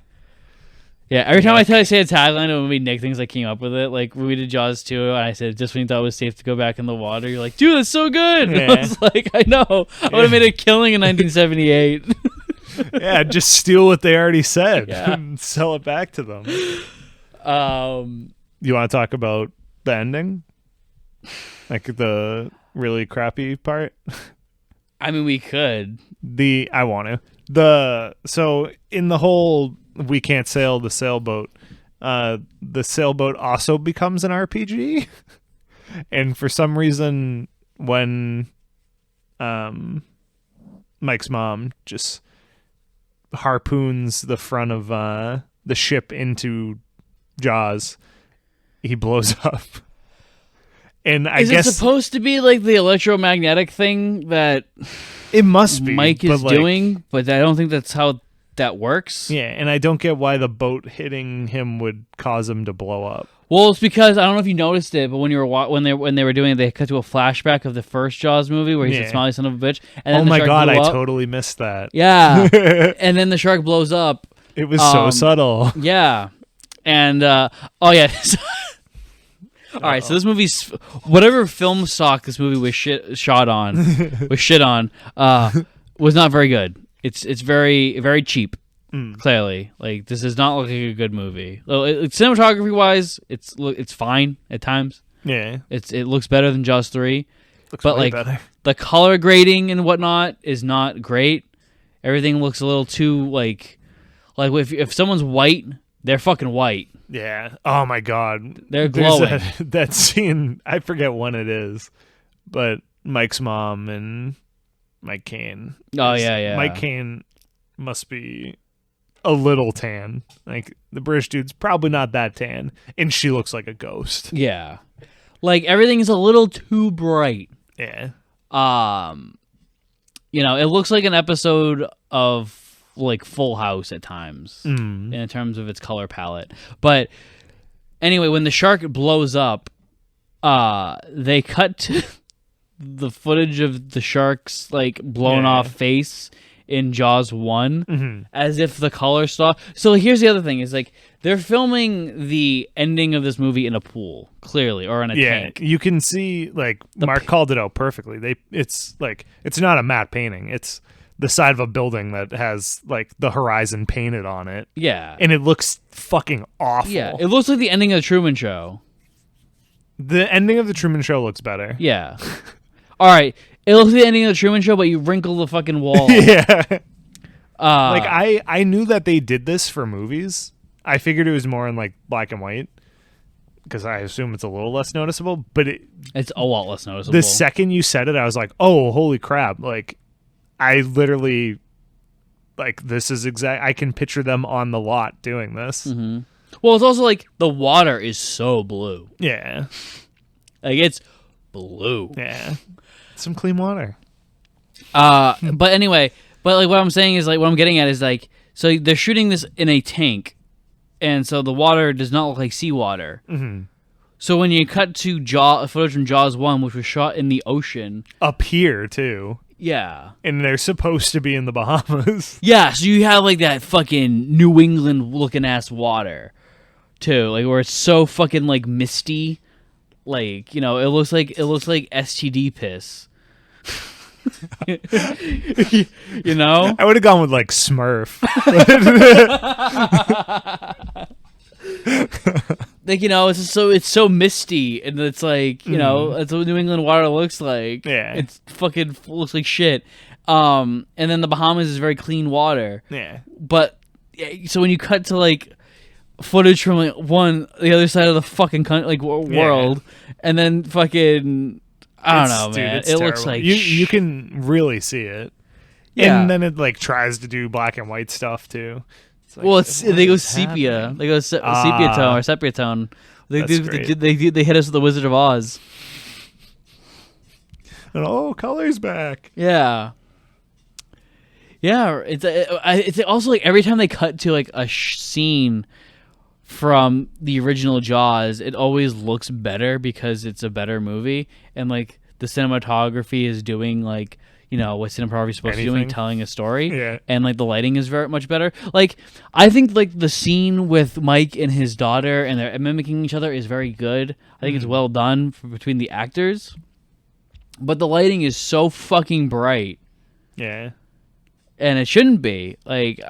Yeah, every time I say a tagline of a movie, Nick thinks I came up with it. Like, when we did Jaws 2, and I said, just when you thought it was safe to go back in the water, you're like, dude, that's so good! Yeah. I was like, I know. I would have made a killing in 1978. Yeah, just steal what they already said Yeah. and sell it back to them. You want to talk about the ending? Like the really crappy part? I mean, we could. I want to. So in the whole we can't sail the sailboat, the sailboat also becomes an RPG. And for some reason, when Mike's mom just harpoons the front of the ship into Jaws, he blows up. And I guess it supposed to be like the electromagnetic thing that it must be Mike is doing, but I don't think that's how that works. Yeah, and I don't get why the boat hitting him would cause him to blow up. Well, it's because I don't know if you noticed it, but when you were when they were doing it, they cut to a flashback of the first Jaws movie where he said "Smiley son of a bitch." And then oh my god, I up. totally missed that. Yeah, and then the shark blows up. It was so subtle. Yeah, and oh yeah. All right, so this movie's whatever film stock this movie was shot on, was not very good. It's very very cheap. Clearly, like this does not look like a good movie. Cinematography wise, it's fine at times. Yeah, it looks better than Jaws 3, looks but way like better. The color grading and whatnot is not great. Everything looks a little too like if someone's white, they're fucking white. Yeah. Oh my god. They're glowing. That scene, I forget when it is, but Mike's mom and Mike Caine. Oh yeah. Mike Caine must be a little tan. Like the British dude's probably not that tan, and she looks like a ghost. Yeah. Like everything is a little too bright. Yeah. It looks like an episode of like Full House at times in terms of its color palette. But anyway, when the shark blows up, they cut to the footage of the shark's like blown off face in Jaws 1 as if the color stopped. So here's the other thing is like they're filming the ending of this movie in a pool, clearly, or in a tank. You can see like Mark called it out perfectly. It's not a matte painting. It's the side of a building that has like the horizon painted on it. Yeah. And it looks fucking awful. Yeah. It looks like the ending of the Truman Show. The ending of the Truman Show looks better. Yeah. All right. It looks like the ending of the Truman Show, but you wrinkle the fucking wall. Yeah. Like I knew that they did this for movies. I figured it was more in like black and white because I assume it's a little less noticeable, but it's a lot less noticeable. The second you said it, I was like, "Oh, holy crap." Like I literally, like, this is exact. I can picture them on the lot doing this. Mm-hmm. Well, it's also like the water is so blue. Yeah. Like it's blue. Yeah. Some clean water. But anyway, like what I'm saying is like what I'm getting at is like so they're shooting this in a tank, and so the water does not look like seawater. Mm-hmm. So when you cut to footage from Jaws 1, which was shot in the ocean, up here too. Yeah. And they're supposed to be in the Bahamas. Yeah, so you have like that fucking New England looking ass water too, like where it's so fucking like misty. Like, it looks like STD piss. I would have gone with like Smurf. Like, it's so misty, and it's like, that's what New England water looks like. Yeah. It's fucking looks like shit. And then the Bahamas is very clean water. Yeah. But so when you cut to like footage from like the other side of the fucking world, and then fucking I don't know, Dude, man. it's It looks terrible. like you can really see it. Yeah. And then it like tries to do black and white stuff too. It's like, well, what they go is sepia. happening? They go sepia tone or sepia tone. That's great. They hit us with the Wizard of Oz. And color's back. Yeah. Yeah, it's also like every time they cut to like a scene from the original Jaws, it always looks better because it's a better movie, and like the cinematography is doing like what cinematography is supposed to be doing, telling a story. Yeah. And like the lighting is very much better. Like I think like the scene with Mike and his daughter and they're mimicking each other is very good. I think it's well done between the actors, but the lighting is so fucking bright. Yeah. And it shouldn't be. Like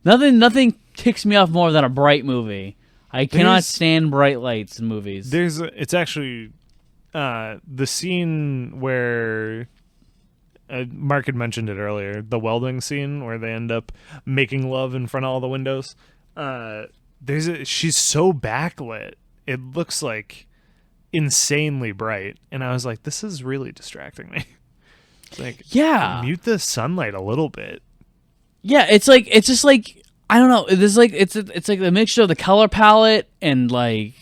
nothing ticks me off more than a bright movie. I cannot stand bright lights in movies. It's actually the scene where Mark had mentioned it earlier, the welding scene where they end up making love in front of all the windows. She's so backlit. It looks like insanely bright, and I was like, this is really distracting me. Like, mute the sunlight a little bit. Yeah, it's just like I don't know. It's like a mixture of the color palette and like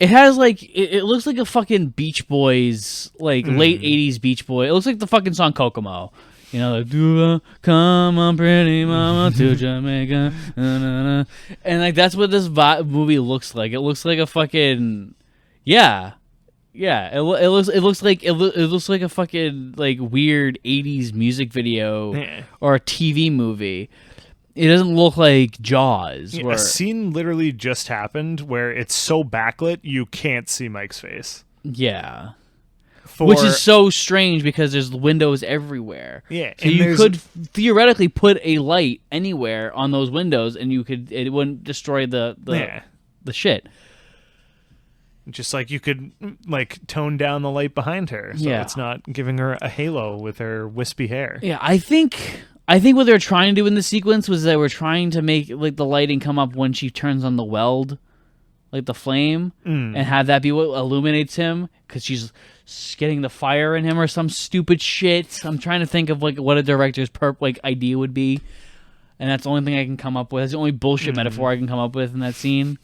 it has like it looks like a fucking Beach Boys like late '80s Beach Boy. It looks like the fucking song Kokomo. Like come on, pretty mama to Jamaica, and like that's what this movie looks like. It looks like a fucking Yeah, it looks like a fucking like weird '80s music video or a TV movie. It doesn't look like Jaws. A scene literally just happened where it's so backlit you can't see Mike's face. Yeah, which is so strange because there's windows everywhere. Yeah, so you could theoretically put a light anywhere on those windows, and it wouldn't destroy the shit. Just like you could like tone down the light behind her so it's not giving her a halo with her wispy hair. Yeah, I think what they were trying to do in the sequence was they were trying to make like the lighting come up when she turns on the weld, like the flame, and have that be what illuminates him because she's getting the fire in him or some stupid shit. I'm trying to think of like what a director's idea would be, and that's the only thing I can come up with. That's the only bullshit metaphor I can come up with in that scene.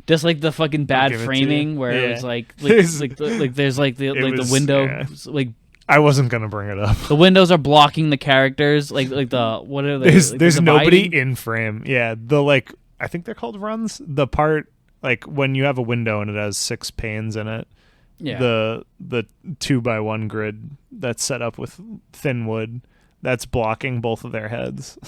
Just like the fucking bad framing where it was like there's the window like I wasn't gonna bring it up. The windows are blocking the characters like the what are they? There's nobody in frame. Yeah, the like I think they're called runs. The part like when you have a window and it has 6 panes in it. Yeah. The 2x1 grid that's set up with thin wood that's blocking both of their heads.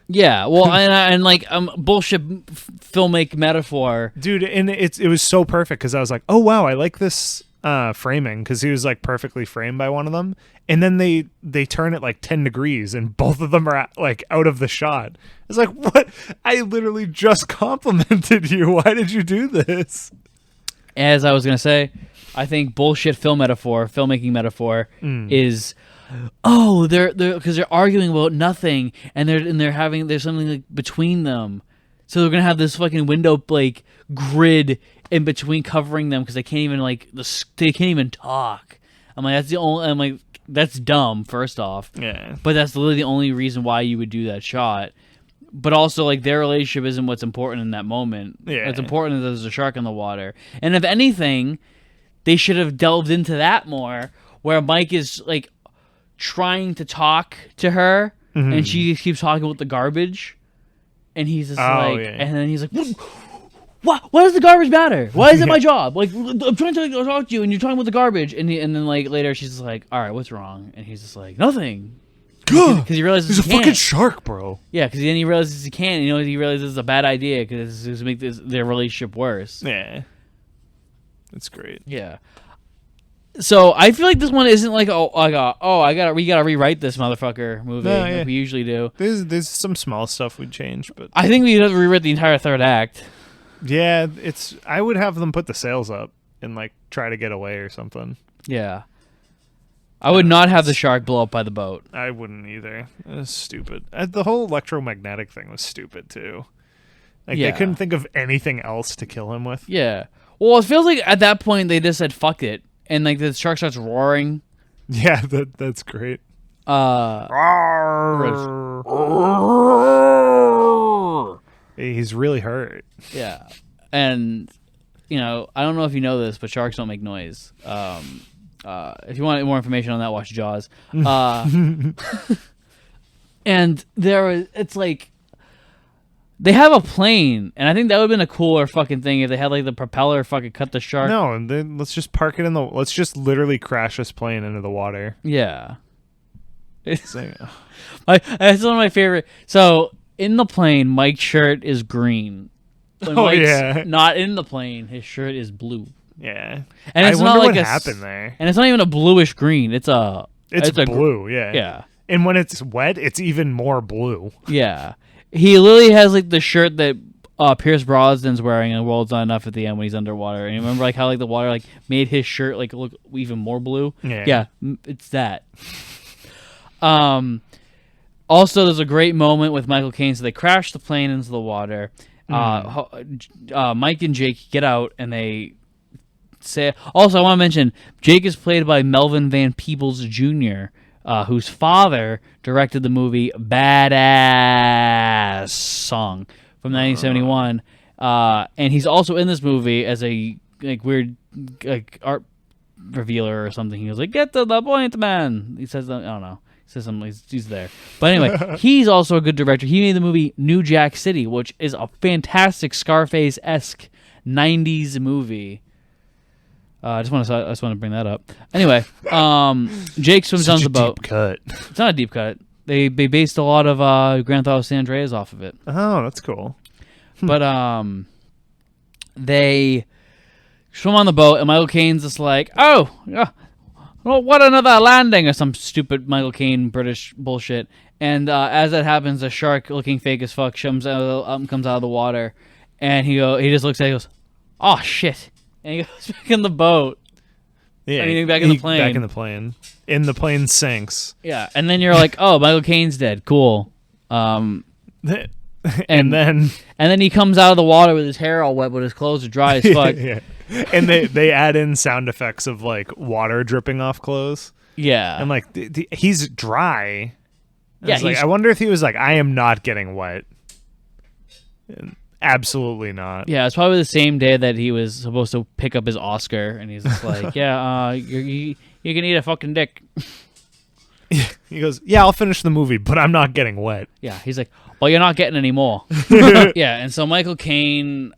Yeah, well, and like bullshit filmic metaphor, dude. And it was so perfect because I was like, oh wow, I like this framing because he was like perfectly framed by one of them, and then they turn it like 10 degrees and both of them are like out of the shot. It's like, what? I literally just complimented you. Why did you do this? As I was gonna say, I think bullshit filmmaking metaphor is. Oh, they're because they're arguing about nothing, and there's something like between them, so they're gonna have this fucking window like grid in between covering them because they can't even talk. I'm like that's dumb. First off, but that's literally the only reason why you would do that shot. But also like their relationship isn't what's important in that moment. Yeah, what's important is there's a shark in the water, and if anything, they should have delved into that more, where Mike is like trying to talk to her and she keeps talking about the garbage and he's just and then he's like what does the garbage matter? Why is it my job? Like I'm trying to talk to you and you're talking about the garbage and then like later she's just like, all right, what's wrong? And he's just like, nothing, because he realizes he's a fucking shark, bro. Yeah, because then he realizes he can't. He realizes it's a bad idea because it's going to make their relationship worse. Yeah, that's great. Yeah. So I feel like this one isn't like we gotta rewrite this motherfucker movie like we usually do. There's some small stuff we'd change, but I think we'd have to rewrite the entire third act. Yeah, I would have them put the sails up and like try to get away or something. Yeah, I would not have the shark blow up by the boat. I wouldn't either. It was stupid. The whole electromagnetic thing was stupid too. Like they couldn't think of anything else to kill him with. Yeah. Well, it feels like at that point they just said fuck it. and like the shark starts roaring. Yeah, that's great. He's really hurt. Yeah, and you know, I don't know if you know this, but sharks don't make noise. If you want more information on that, watch Jaws. And it's like they have a plane, and I think that would have been a cooler fucking thing if they had like the propeller fucking cut the shark. No, and then let's just park it let's just literally crash this plane into the water. Yeah. It's one of my favorite. So in the plane, Mike's shirt is green. When Mike's not in the plane, his shirt is blue. Yeah, and it's I not wonder like what happened there. And it's not even a bluish green. It's blue. Yeah. And when it's wet, it's even more blue. Yeah, he literally has like the shirt that Pierce Brosnan's wearing in The World's Not Enough at the end when he's underwater. And you remember like how like the water like made his shirt like look even more blue. Yeah, it's that. Also, there's a great moment with Michael Caine. So they crash the plane into the water. Mike and Jake get out and they say. Also, I want to mention Jake is played by Melvin Van Peebles Jr., whose father directed the movie Badass Song from 1971, and he's also in this movie as a like weird like art revealer or something. He was like, "Get to the point, man." He says, "I don't know." He says something. He's there, but anyway, he's also a good director. He made the movie New Jack City, which is a fantastic Scarface-esque '90s movie. I just want to bring that up. Anyway, Jake swims down the boat. Deep cut. It's not a deep cut. They based a lot of Grand Theft Auto San Andreas off of it. Oh, that's cool. But they swim on the boat, and Michael Caine's just like, "Oh, what another landing," or some stupid Michael Caine British bullshit. And as that happens, a shark looking fake as fuck comes out of the water, and he just looks at it and goes, "Oh shit." And he goes back in the boat. Yeah, I mean, back in the plane. Back in the plane. And the plane sinks. Yeah, and then you're like, "Oh, Michael Caine's dead. Cool." And then he comes out of the water with his hair all wet, but his clothes are dry as fuck. Yeah. And they add in sound effects of like water dripping off clothes. Yeah, and like he's dry. Yeah, I wonder if he was like, "I am not getting wet." And absolutely not. Yeah, it's probably the same day that he was supposed to pick up his Oscar, and he's just like, "Yeah, you can eat a fucking dick." He goes, "Yeah, I'll finish the movie, but I'm not getting wet." Yeah, he's like, "Well, you're not getting any more." Yeah, and so Michael Caine,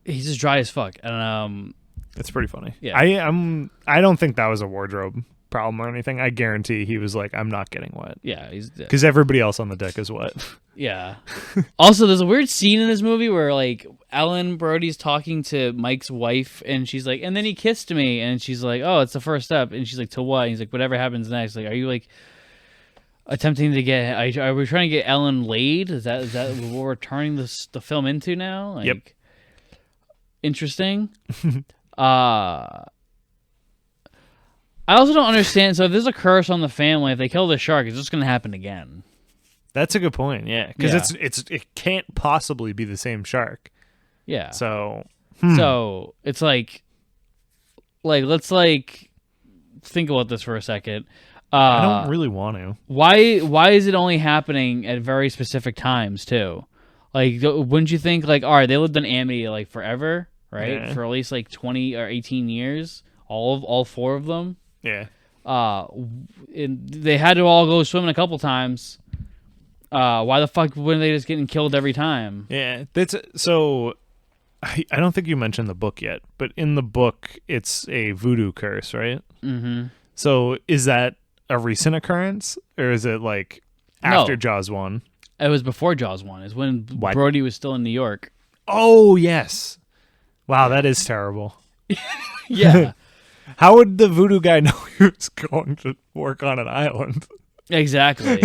he's just dry as fuck, and it's pretty funny. Yeah, I don't think that was a wardrobe problem or anything. I guarantee he was like, "I'm not getting wet." Yeah, he's because everybody else on the deck is wet. Yeah. Also, there's a weird scene in this movie where like Ellen Brody's talking to Mike's wife, and she's like, "And then he kissed me," and she's like, "Oh, it's the first step," and she's like, "To what?" And he's like, "Whatever happens next." Like, are you like attempting to get? Are we trying to get Ellen laid? Is that what we're turning the film into now? Like, yep. Interesting. I also don't understand. So if there's a curse on the family, if they kill the shark, it's just going to happen again. That's a good point. Yeah, because it can't possibly be the same shark. Yeah. So it's like let's like think about this for a second. I don't really want to. Why is it only happening at very specific times too? Like, wouldn't you think like, all right, they lived in Amity like forever, right? Yeah. For at least like 20 or 18 years, all four of them. Yeah. They had to all go swimming a couple times. Why the fuck weren't they just getting killed every time? Yeah, so. I don't think you mentioned the book yet, but in the book, it's a voodoo curse, right? Mm-hmm. So is that a recent occurrence, or is it like after Jaws 1? It was before Jaws 1. It's when Brody was still in New York. Oh, yes. Wow, that is terrible. Yeah. How would the voodoo guy know he was going to work on an island? Exactly.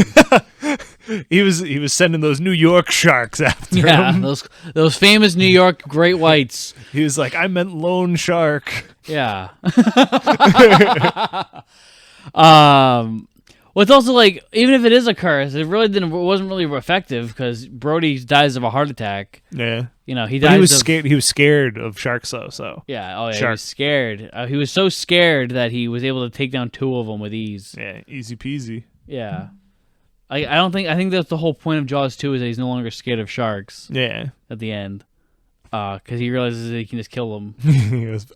He was sending those New York sharks after him. Yeah, those famous New York great whites. He was like, I meant lone shark. Yeah. Well, it's also like, even if it is a curse, it wasn't really effective because Brody dies of a heart attack. Yeah. You know, he But dies. he was scared. He was scared of sharks, though. So yeah. Oh yeah. He Shark. was scared. He was so scared that he was able to take down 2 of them with ease. yeah, easy peasy. Yeah. I think that's the whole point of Jaws 2 is that he's no longer scared of sharks. Yeah. At the end, because he realizes that he can just kill them. He goes,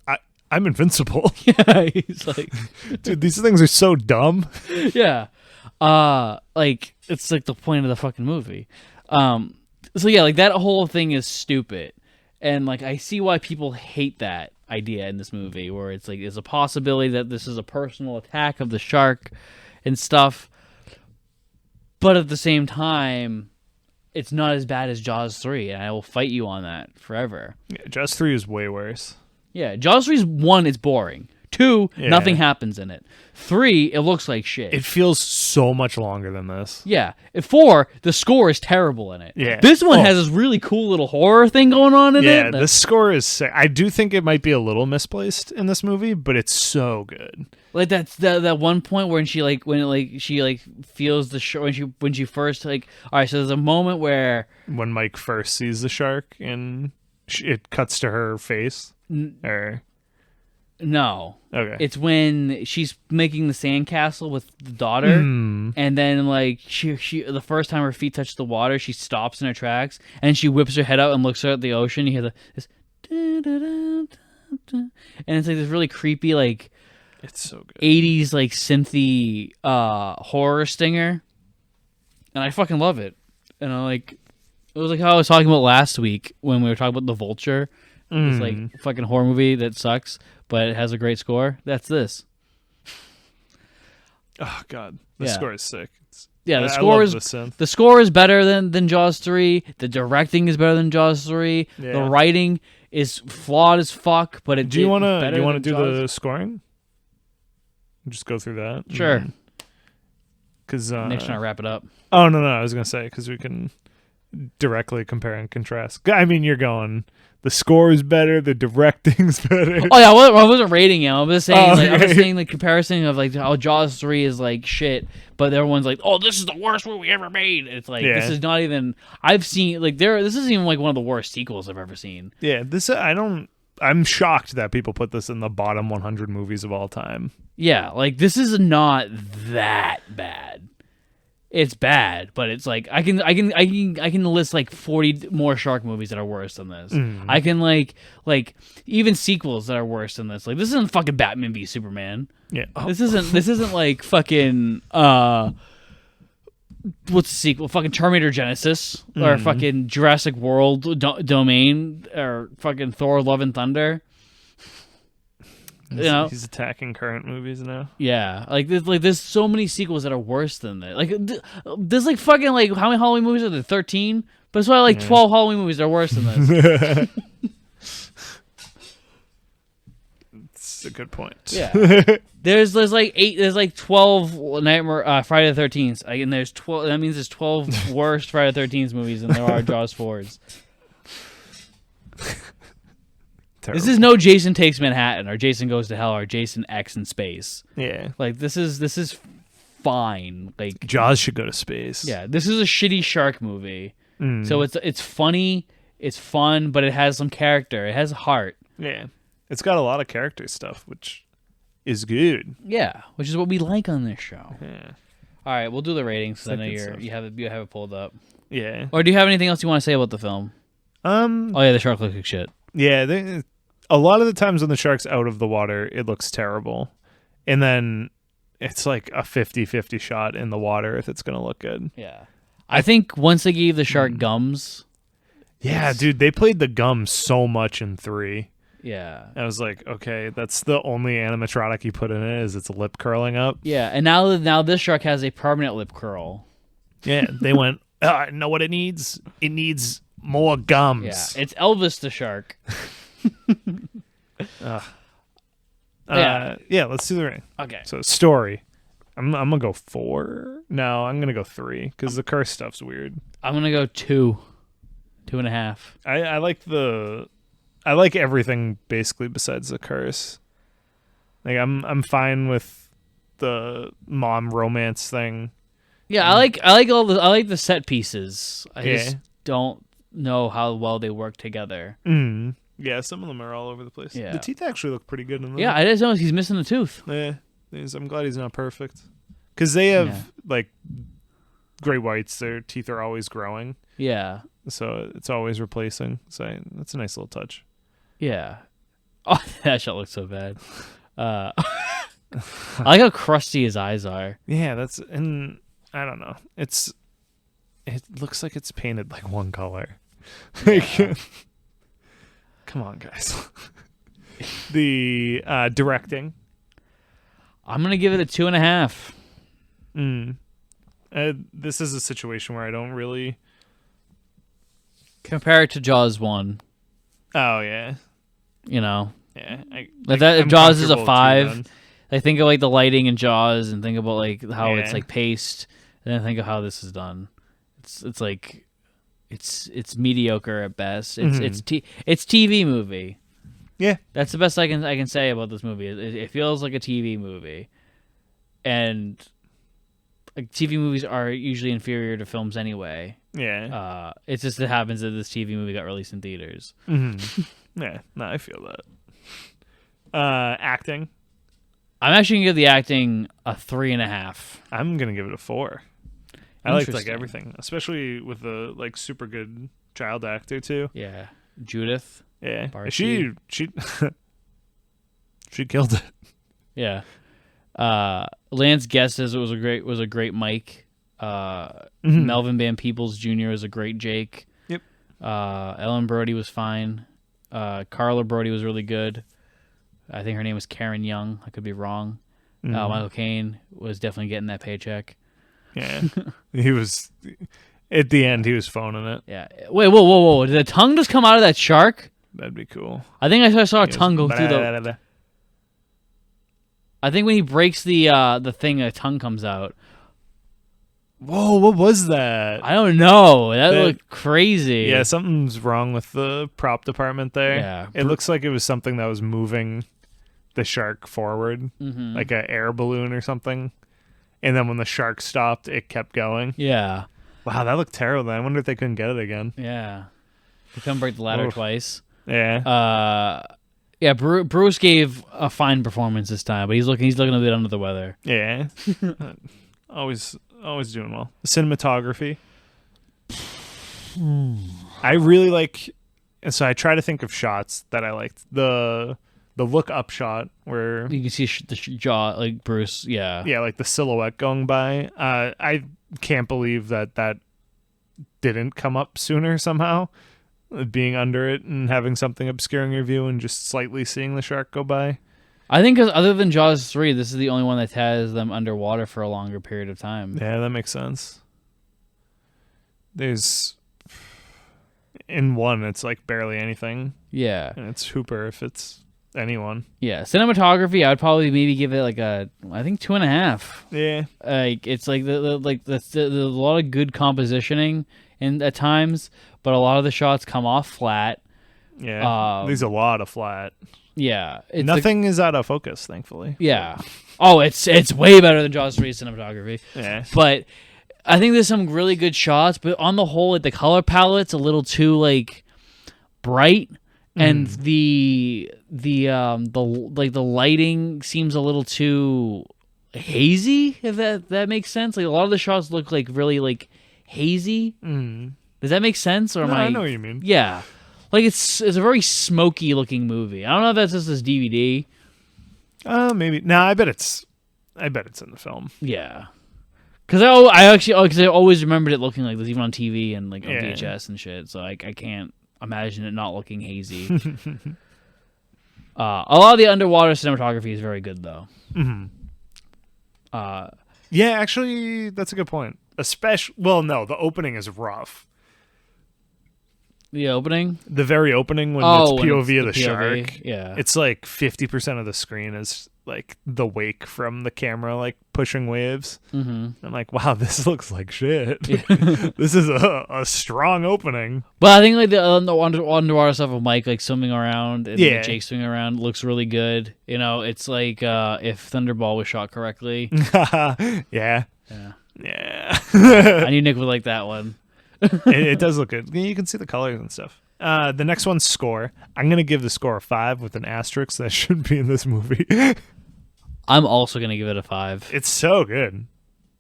I'm invincible. Yeah. He's like, dude, these things are so dumb. yeah. Like it's like the point of the fucking movie. So yeah, like that whole thing is stupid, and like I see why people hate that idea in this movie, where it's like there's a possibility that this is a personal attack of the shark and stuff, but at the same time, it's not as bad as Jaws 3, and I will fight you on that forever. Yeah, Jaws 3 is way worse. Yeah, Jaws 3's 1, it's boring. 2, nothing happens in it. 3, it looks like shit. It feels so much longer than this. Yeah. 4, the score is terrible in it. Yeah. This one has this really cool little horror thing going on in it. Yeah, the score is sick. I do think it might be a little misplaced in this movie, but it's so good. Like that one point when she feels the when she first all right, so there's a moment where when Mike first sees the shark and it cuts to her face or no. Okay. It's when she's making the sandcastle with the daughter, and then like she the first time her feet touch the water, she stops in her tracks, and she whips her head out and looks out at the ocean. You hear this, and it's like this really creepy like it's so good 80s like synthy horror stinger, and I fucking love it. And I like it was like how I was talking about last week when we were talking about The Vulture. It's like fucking horror movie that sucks, but it has a great score. That's this. Oh god, the score is sick. The score is better than Jaws 3. The directing is better than Jaws 3. Yeah. The writing is flawed as fuck, but do you want to do the scoring? Just go through that. Sure. Because Nick's trying to wrap it up. Oh no, I was gonna say because we can directly compare and contrast. I mean, you're going. The score is better. The directing's better. Oh yeah, I wasn't rating it. I was saying, I was saying the comparison of like how Jaws 3 is like shit, but everyone's like, "Oh, this is the worst movie ever made." It's like this is not even. I've seen like this isn't even like one of the worst sequels I've ever seen. Yeah, I'm shocked that people put this in the bottom 100 movies of all time. Yeah, like this is not that bad. It's bad, but it's like I can list like 40 more shark movies that are worse than this. I can like even sequels that are worse than this. Like this isn't fucking Batman v Superman. Yeah. This isn't like fucking what's the sequel? Fucking Terminator Genesis or fucking Jurassic World Domain or fucking Thor Love and Thunder. He's attacking current movies now. Yeah, there's so many sequels that are worse than that. Like there's like fucking like how many Halloween movies are there? 13, but it's probably like 12 Halloween movies that are worse than this. That's a good point. Yeah, there's like 12 Nightmare Friday the 13th, and there's 12. That means there's 12 worse Friday the 13th movies than there are Jaws 4s. Terrible. This is no Jason Takes Manhattan or Jason Goes to Hell or Jason X in Space. Yeah. Like this is fine. Like Jaws should go to space. Yeah, this is a shitty shark movie. So it's funny, it's fun, but it has some character. It has heart. Yeah. It's got a lot of character stuff, which is good. Yeah, which is what we like on this show. Yeah. All right, we'll do the ratings. I know you have it pulled up. Yeah. Or do you have anything else you want to say about the film? Oh yeah, the shark looks like shit. Yeah, a lot of the times when the shark's out of the water, it looks terrible. And then it's like a 50-50 shot in the water if it's going to look good. Yeah. I think once they gave the shark gums. Yeah, dude, they played the gums so much in 3. Yeah. I was like, okay, that's the only animatronic you put in it is its lip curling up. Yeah, and now this shark has a permanent lip curl. Yeah, they went, I know what it needs. It needs more gums. Yeah, it's Elvis the shark. Yeah, let's do the ring. Okay. So story. I'm gonna go 4. No, I'm gonna go 3 because the curse stuff's weird. I'm gonna go 2, 2.5. I like everything basically besides the curse. Like I'm fine with the mom romance thing. Yeah, I like the set pieces. I just don't know how well they work together. Yeah, some of them are all over the place. Yeah. The teeth actually look pretty good in them. Yeah, I just noticed he's missing the tooth. Yeah, I'm glad he's not perfect. Because they have like gray whites, their teeth are always growing. Yeah. So it's always replacing. So that's a nice little touch. Yeah. Oh, that shot looks so bad. I like how crusty his eyes are. Yeah, and I don't know. It looks like it's painted like one color. Yeah. Come on, guys. The directing. I'm going to give it a 2.5. This is a situation where I don't really Compare it to Jaws 1. Oh, yeah. You know? Yeah. If Jaws is a comfortable 5, I think of like the lighting in Jaws and think about like how it's Yeah. like paced, and then think of how this is done. It's like it's mediocre at best. It's TV movie. Yeah. That's the best I can say about this movie. It feels like a TV movie, and like TV movies are usually inferior to films anyway. Yeah. It's just it happens that this TV movie got released in theaters. Yeah. No, I feel that. Acting. I'm actually gonna give the acting a 3.5. I'm gonna give it a 4. I liked like Interesting. everything, especially with the like super good child actor too. Yeah, Judith. Yeah, Barcy. she killed it. Yeah. Lance Guest says it was a great Mike. Melvin Van Peebles Jr. is a great Jake. Yep. Ellen Brody was fine. Carla Brody was really good. I think her name was Karen Young. I could be wrong. Michael Caine was definitely getting that paycheck. Yeah, he was. At the end, he was phoning it. Yeah. Wait, whoa! Did a tongue just come out of that shark? That'd be cool. I think I saw a tongue go through the. I think when he breaks the thing, a tongue comes out. Whoa! What was that? I don't know. That looked crazy. Yeah, something's wrong with the prop department there. Yeah. It looks like it was something that was moving the shark forward, like an air balloon or something. And then when the shark stopped, it kept going. Yeah. Wow, that looked terrible. I wonder if they couldn't get it again. Yeah. He couldn't break the ladder twice. Yeah. Yeah. Bruce gave a fine performance this time, but he's looking a bit under the weather. Yeah. always doing well. Cinematography. I really like. So I try to think of shots that I liked. The look up shot where You can see the jaw, like Bruce. Yeah. yeah, like the silhouette going by. I can't believe that didn't come up sooner somehow. Being under it and having something obscuring your view and just slightly seeing the shark go by. I think because other than Jaws 3, this is the only one that has them underwater for a longer period of time. Yeah, that makes sense. There's in one, it's like barely anything, Yeah. and it's Hooper if it's anyone. Yeah. Cinematography, I would probably maybe give it like I think 2.5. Yeah, Like it's like the a lot of good compositioning at times, but a lot of the shots come off flat. yeah. There's a lot of flat. Yeah. Nothing is out of focus, thankfully. Yeah. Oh, it's way better than Jaws 3 cinematography. Yeah, But I think there's some really good shots, but on the whole, like the color palette's a little too like bright, and the lighting seems a little too hazy. If that makes sense. Like a lot of the shots look like really like hazy. Does that make sense? Or I know what you mean. Yeah. Like it's a very smoky looking movie. I don't know if that's just this DVD. Maybe. Nah, I bet it's in the film. Yeah. Because I always remembered it looking like this, even on TV and like on VHS and shit. So I can't imagine it not looking hazy. A lot of the underwater cinematography is very good, though. Yeah, actually, that's a good point. No, the opening is rough. The opening, The very opening when it's POV of the shark. Yeah, It's like 50% of the screen is like the wake from the camera, like pushing waves. Mm-hmm. I'm like, wow, this looks like shit. This is a strong opening. But I think like the underwater stuff of Mike like swimming around and Yeah. Jake swimming around looks really good. You know, it's like if Thunderball was shot correctly. Yeah. Yeah. I knew Nick would like that one. It does look good. You can see the colors and stuff. The next one's score. I'm gonna give the score a 5 with an asterisk that shouldn't be in this movie. I'm also gonna give it a 5. It's so good.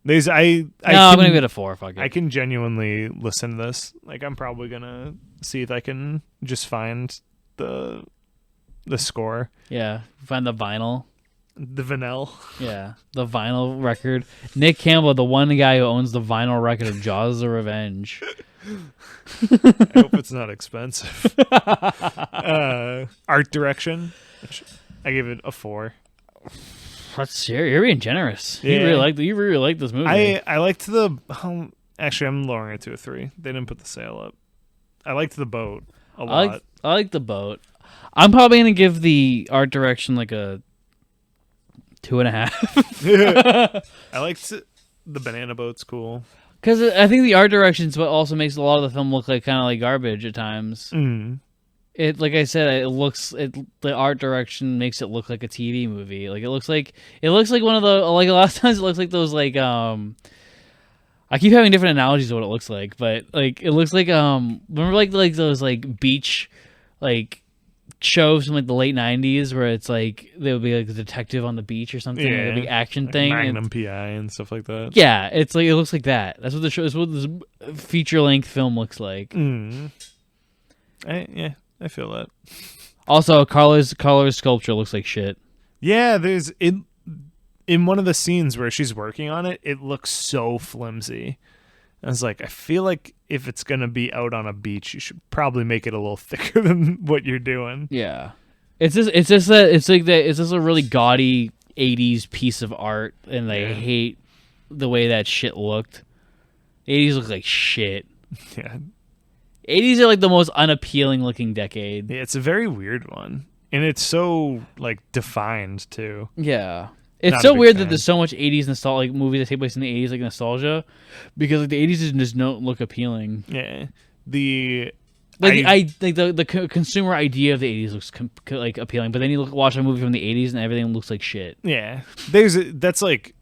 I'm gonna give it a 4. Fuck it. I can genuinely listen to this. Like, I'm probably gonna see if I can just find the score. Yeah, find the vinyl. The vinyl. Yeah, the vinyl record. Nick Campbell, the one guy who owns the vinyl record of Jaws of Revenge. I hope it's not expensive. Art direction. I give it a 4. You're being generous. Yeah. You really like this movie. I liked the. Actually, I'm lowering it to a 3. They didn't put the sail up. I liked the boat a lot. I like the boat. I'm probably gonna give the art direction like a 2.5. I liked the banana boat's cool. Because I think the art direction is what also makes a lot of the film look like kind of like garbage at times. Mm. It, like I said, the art direction makes it look like a TV movie. Like it looks like one of the, like a lot of times it looks like those like I keep having different analogies of what it looks like, but like it looks like remember like those like beach like shows from like the late 90s where it's like there would be like a detective on the beach or something, like a big action thing, Magnum PI and stuff like that. Yeah, it's like it looks like that. That's what the show is. What this feature length film looks like. Mm. I feel that. Also, Carla's sculpture looks like shit. Yeah, there's in one of the scenes where she's working on it. It looks so flimsy. I was like, I feel like if it's gonna be out on a beach, you should probably make it a little thicker than what you're doing. Yeah, it's just a really gaudy 80s piece of art, and I hate the way that shit looked. 80s look like shit. Yeah, 80s are like the most unappealing looking decade. Yeah, it's a very weird one, and it's so like defined too. Yeah. It's Not so a big weird fan. that there's so much 80s nostalgia, like movies that take place in the 80s, like nostalgia, because like the 80s just don't look appealing. Yeah, the consumer idea of the 80s looks like appealing, but then you watch a movie from the 80s and everything looks like shit. Yeah, that's like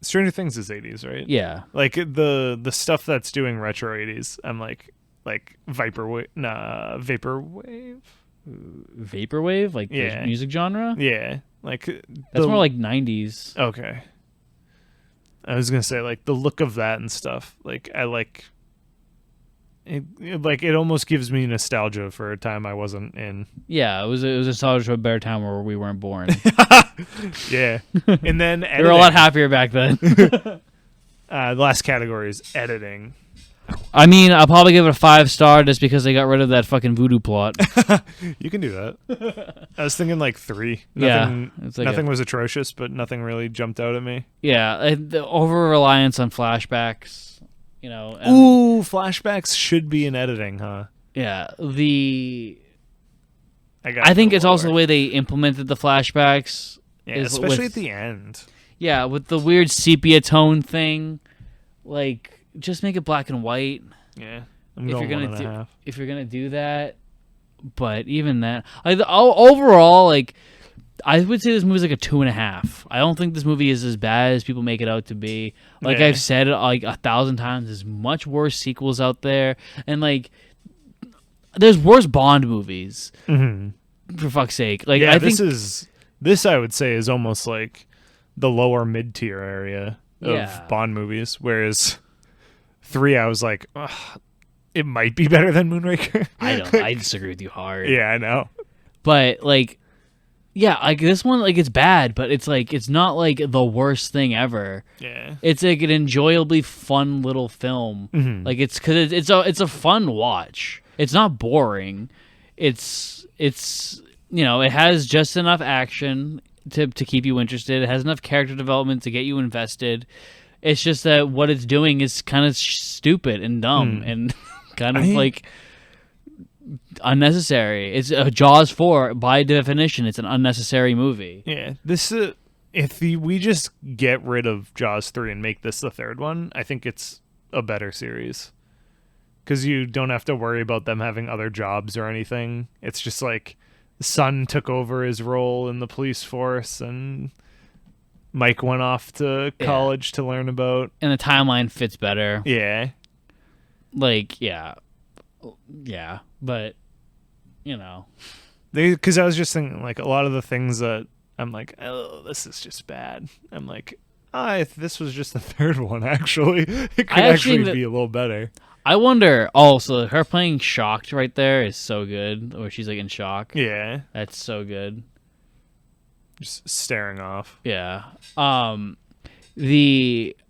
Stranger Things is 80s, right? Yeah, like the stuff that's doing retro 80s. I'm like vaporwave, like the music genre. Yeah. Like that's more like 90s. Okay. I was gonna say like the look of that and stuff. Like I like it. Like it almost gives me nostalgia for a time I wasn't in. Yeah, it was nostalgia for a better time where we weren't born. Yeah, and then they were a lot happier back then. The last category is editing. I mean, I'll probably give it a 5-star just because they got rid of that fucking voodoo plot. You can do that. I was thinking like 3. Nothing was atrocious, but nothing really jumped out at me. Yeah, the over-reliance on flashbacks, you know. Ooh, flashbacks should be in editing, huh? Yeah, I think it's also the way they implemented the flashbacks. Yeah, especially at the end. Yeah, with the weird sepia tone thing, like. Just make it black and white. Yeah, if you're gonna do that, but even that, overall, like I would say this movie's like a 2.5. I don't think this movie is as bad as people make it out to be. Like I've said like 1,000 times, there's much worse sequels out there, and like there's worse Bond movies. Mm-hmm. For fuck's sake, like I think this I would say is almost like the lower mid tier area of Bond movies, whereas 3, I was like, it might be better than Moonraker. I disagree with you hard. Yeah, I know. But like, yeah, like this one, like it's bad, but it's like it's not like the worst thing ever. Yeah, it's like an enjoyably fun little film. Mm-hmm. Like it's because it's a fun watch. It's not boring. It's you know, it has just enough action to keep you interested. It has enough character development to get you invested. It's just that what it's doing is kind of stupid and dumb and kind of like unnecessary. It's Jaws 4 by definition. It's an unnecessary movie. Yeah, if we just get rid of Jaws 3 and make this the third one, I think it's a better series. Because you don't have to worry about them having other jobs or anything. It's just like the son took over his role in the police force and Mike went off to college to learn about. And the timeline fits better. Yeah. Like, yeah. Yeah. But, you know. Because I was just thinking, like, a lot of the things that I'm like, oh, this is just bad. I'm like, if this was just the third one, actually, it could actually be a little better. I wonder, also, her playing shocked right there is so good, where she's, like, in shock. Yeah. That's so good. Just staring off. Yeah. I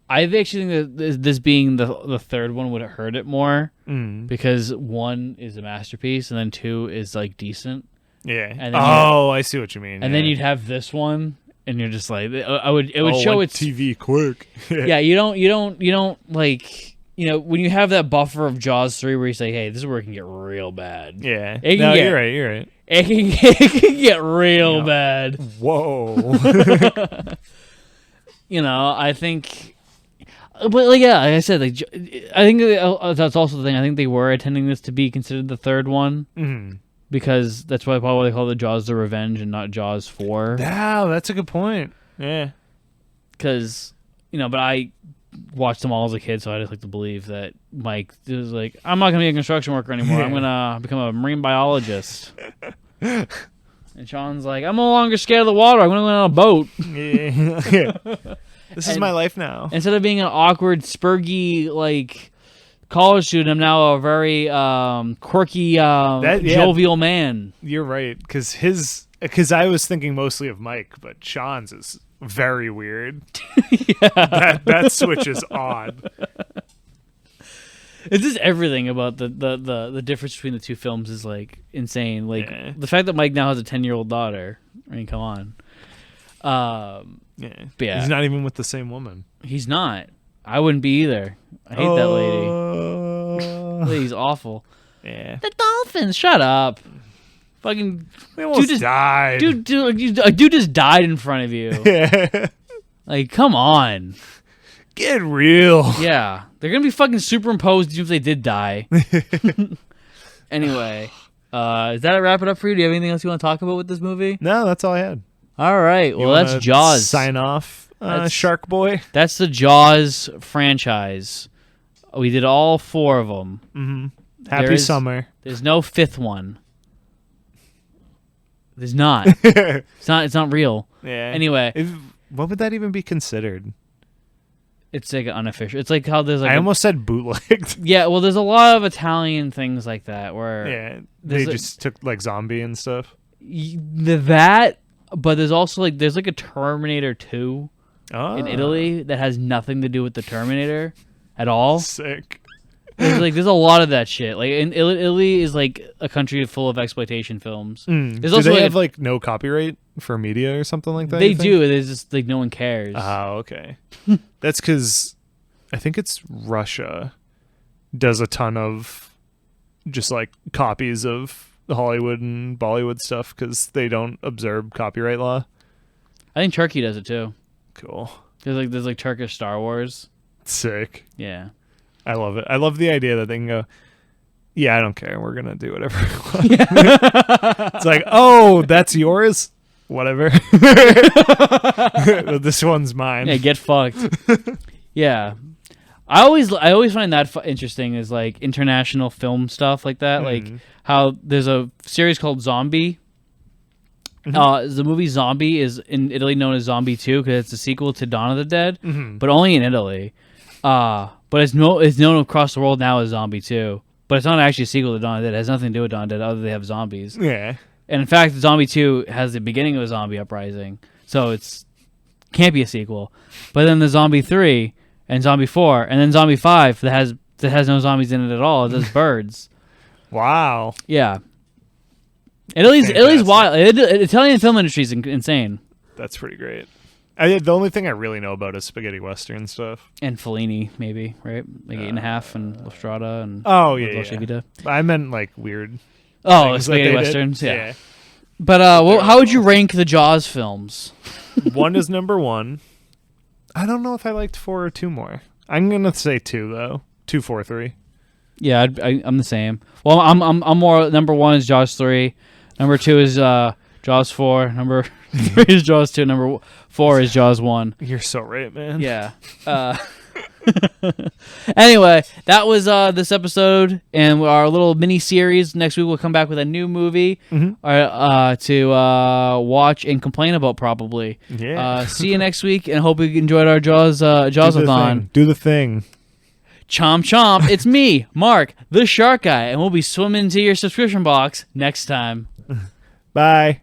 actually think that this being the third one would have hurt it more, because 1 is a masterpiece, and then 2 is, like, decent. Yeah. And then I see what you mean. And then you'd have this one, and you're just like, it would show its TV quick. Yeah, you don't like, you know, when you have that buffer of Jaws 3 where you say, hey, this is where it can get real bad. Yeah. You're right. It can get real bad. Whoa. You know, I think, but like, yeah, like I said, like, I think that's also the thing. I think they were intending this to be considered the third one. Mm-hmm. Because that's why probably they call it Jaws the Revenge and not Jaws 4. Yeah, that's a good point. Yeah. Because, you know, but I watched them all as a kid, so I just like to believe that Mike was like, I'm not going to be a construction worker anymore. I'm going to become a marine biologist. And Sean's like, I'm no longer scared of the water. I'm going to go on a boat. Yeah. This is my life now. Instead of being an awkward, spurgy, like, college student, I'm now a very quirky, jovial man. You're right, because I was thinking mostly of Mike, but Sean's is very weird. Yeah. That switch is odd. It's just everything about the difference between the two films is like insane. Like the fact that Mike now has a 10-year-old daughter. I mean, come on. Yeah. But yeah, he's not even with the same woman. He's not. I wouldn't be either. I hate that lady. Lady's awful. Yeah. The dolphins. Shut up. Fucking. They almost died. Dude just died in front of you. Yeah. Like, come on. Get real. Yeah. They're gonna be fucking superimposed even if they did die. Anyway, is that a wrap it up for you? Do you have anything else you want to talk about with this movie? No, that's all I had. All right. Well, that's Jaws. Sign off, Shark Boy. That's the Jaws franchise. We did all 4 of them. Mm-hmm. Happy summer. There's no 5th one. There's not. It's not real. Yeah. Anyway, what would that even be considered? It's like unofficial. It's like how there's like I almost said bootlegged. Yeah, well, there's a lot of Italian things like that where they just took like zombie and stuff. But there's also there's a Terminator 2 in Italy that has nothing to do with the Terminator at all. Sick. There's a lot of that shit. Like in Italy is like a country full of exploitation films. Do they have no copyright for media or something like that? They do. There's just no one cares. Oh, okay. That's because I think it's Russia does a ton of just copies of Hollywood and Bollywood stuff because they don't observe copyright law. I think Turkey does it too. Cool. There's Turkish Star Wars. Sick. Yeah. I love it. I love the idea that they can go, yeah, I don't care. We're going to do whatever we want. Yeah. It's like, oh, that's yours? Whatever. This one's mine. Yeah, get fucked. Yeah. I always find that interesting is international film stuff like that. Like how there's a series called Zombie. The movie Zombie is in Italy known as Zombie 2 because it's a sequel to Dawn of the Dead, but only in Italy. But it's known across the world now as Zombie 2. But it's not actually a sequel to Dawn of the Dead. It has nothing to do with Dawn of the Dead other than they have zombies. Yeah. And in fact, Zombie 2 has the beginning of a zombie uprising. So it's can't be a sequel. But then the Zombie 3 and Zombie 4 and then Zombie 5 that has no zombies in it at all. It does birds. Wow. Yeah. Italy's wild. Italian film industry is insane. That's pretty great. The only thing I really know about is spaghetti western stuff. And Fellini, maybe, right? 8.5 and La Strada and yeah. Vita. I meant weird. Oh, spaghetti westerns, yeah. But how would you rank the Jaws films? 1 is number 1. I don't know if I liked 4 or 2 more. I'm gonna say 2 though. 2, 4, 3. Yeah, I'm the same. Well, I'm more. Number 1 is Jaws 3. Number 2 is Jaws 4. Number 3 is Jaws 2. Number 4 is Jaws 1. You're so right, man. Yeah. Anyway, that was this episode and our little mini series. Next week we'll come back with a new movie to watch and complain about probably. Yeah. See you next week and hope you enjoyed our Jaws-a-thon. Do the thing. Chomp chomp. It's me, Mark, the Shark Guy, and we'll be swimming into your subscription box next time. Bye.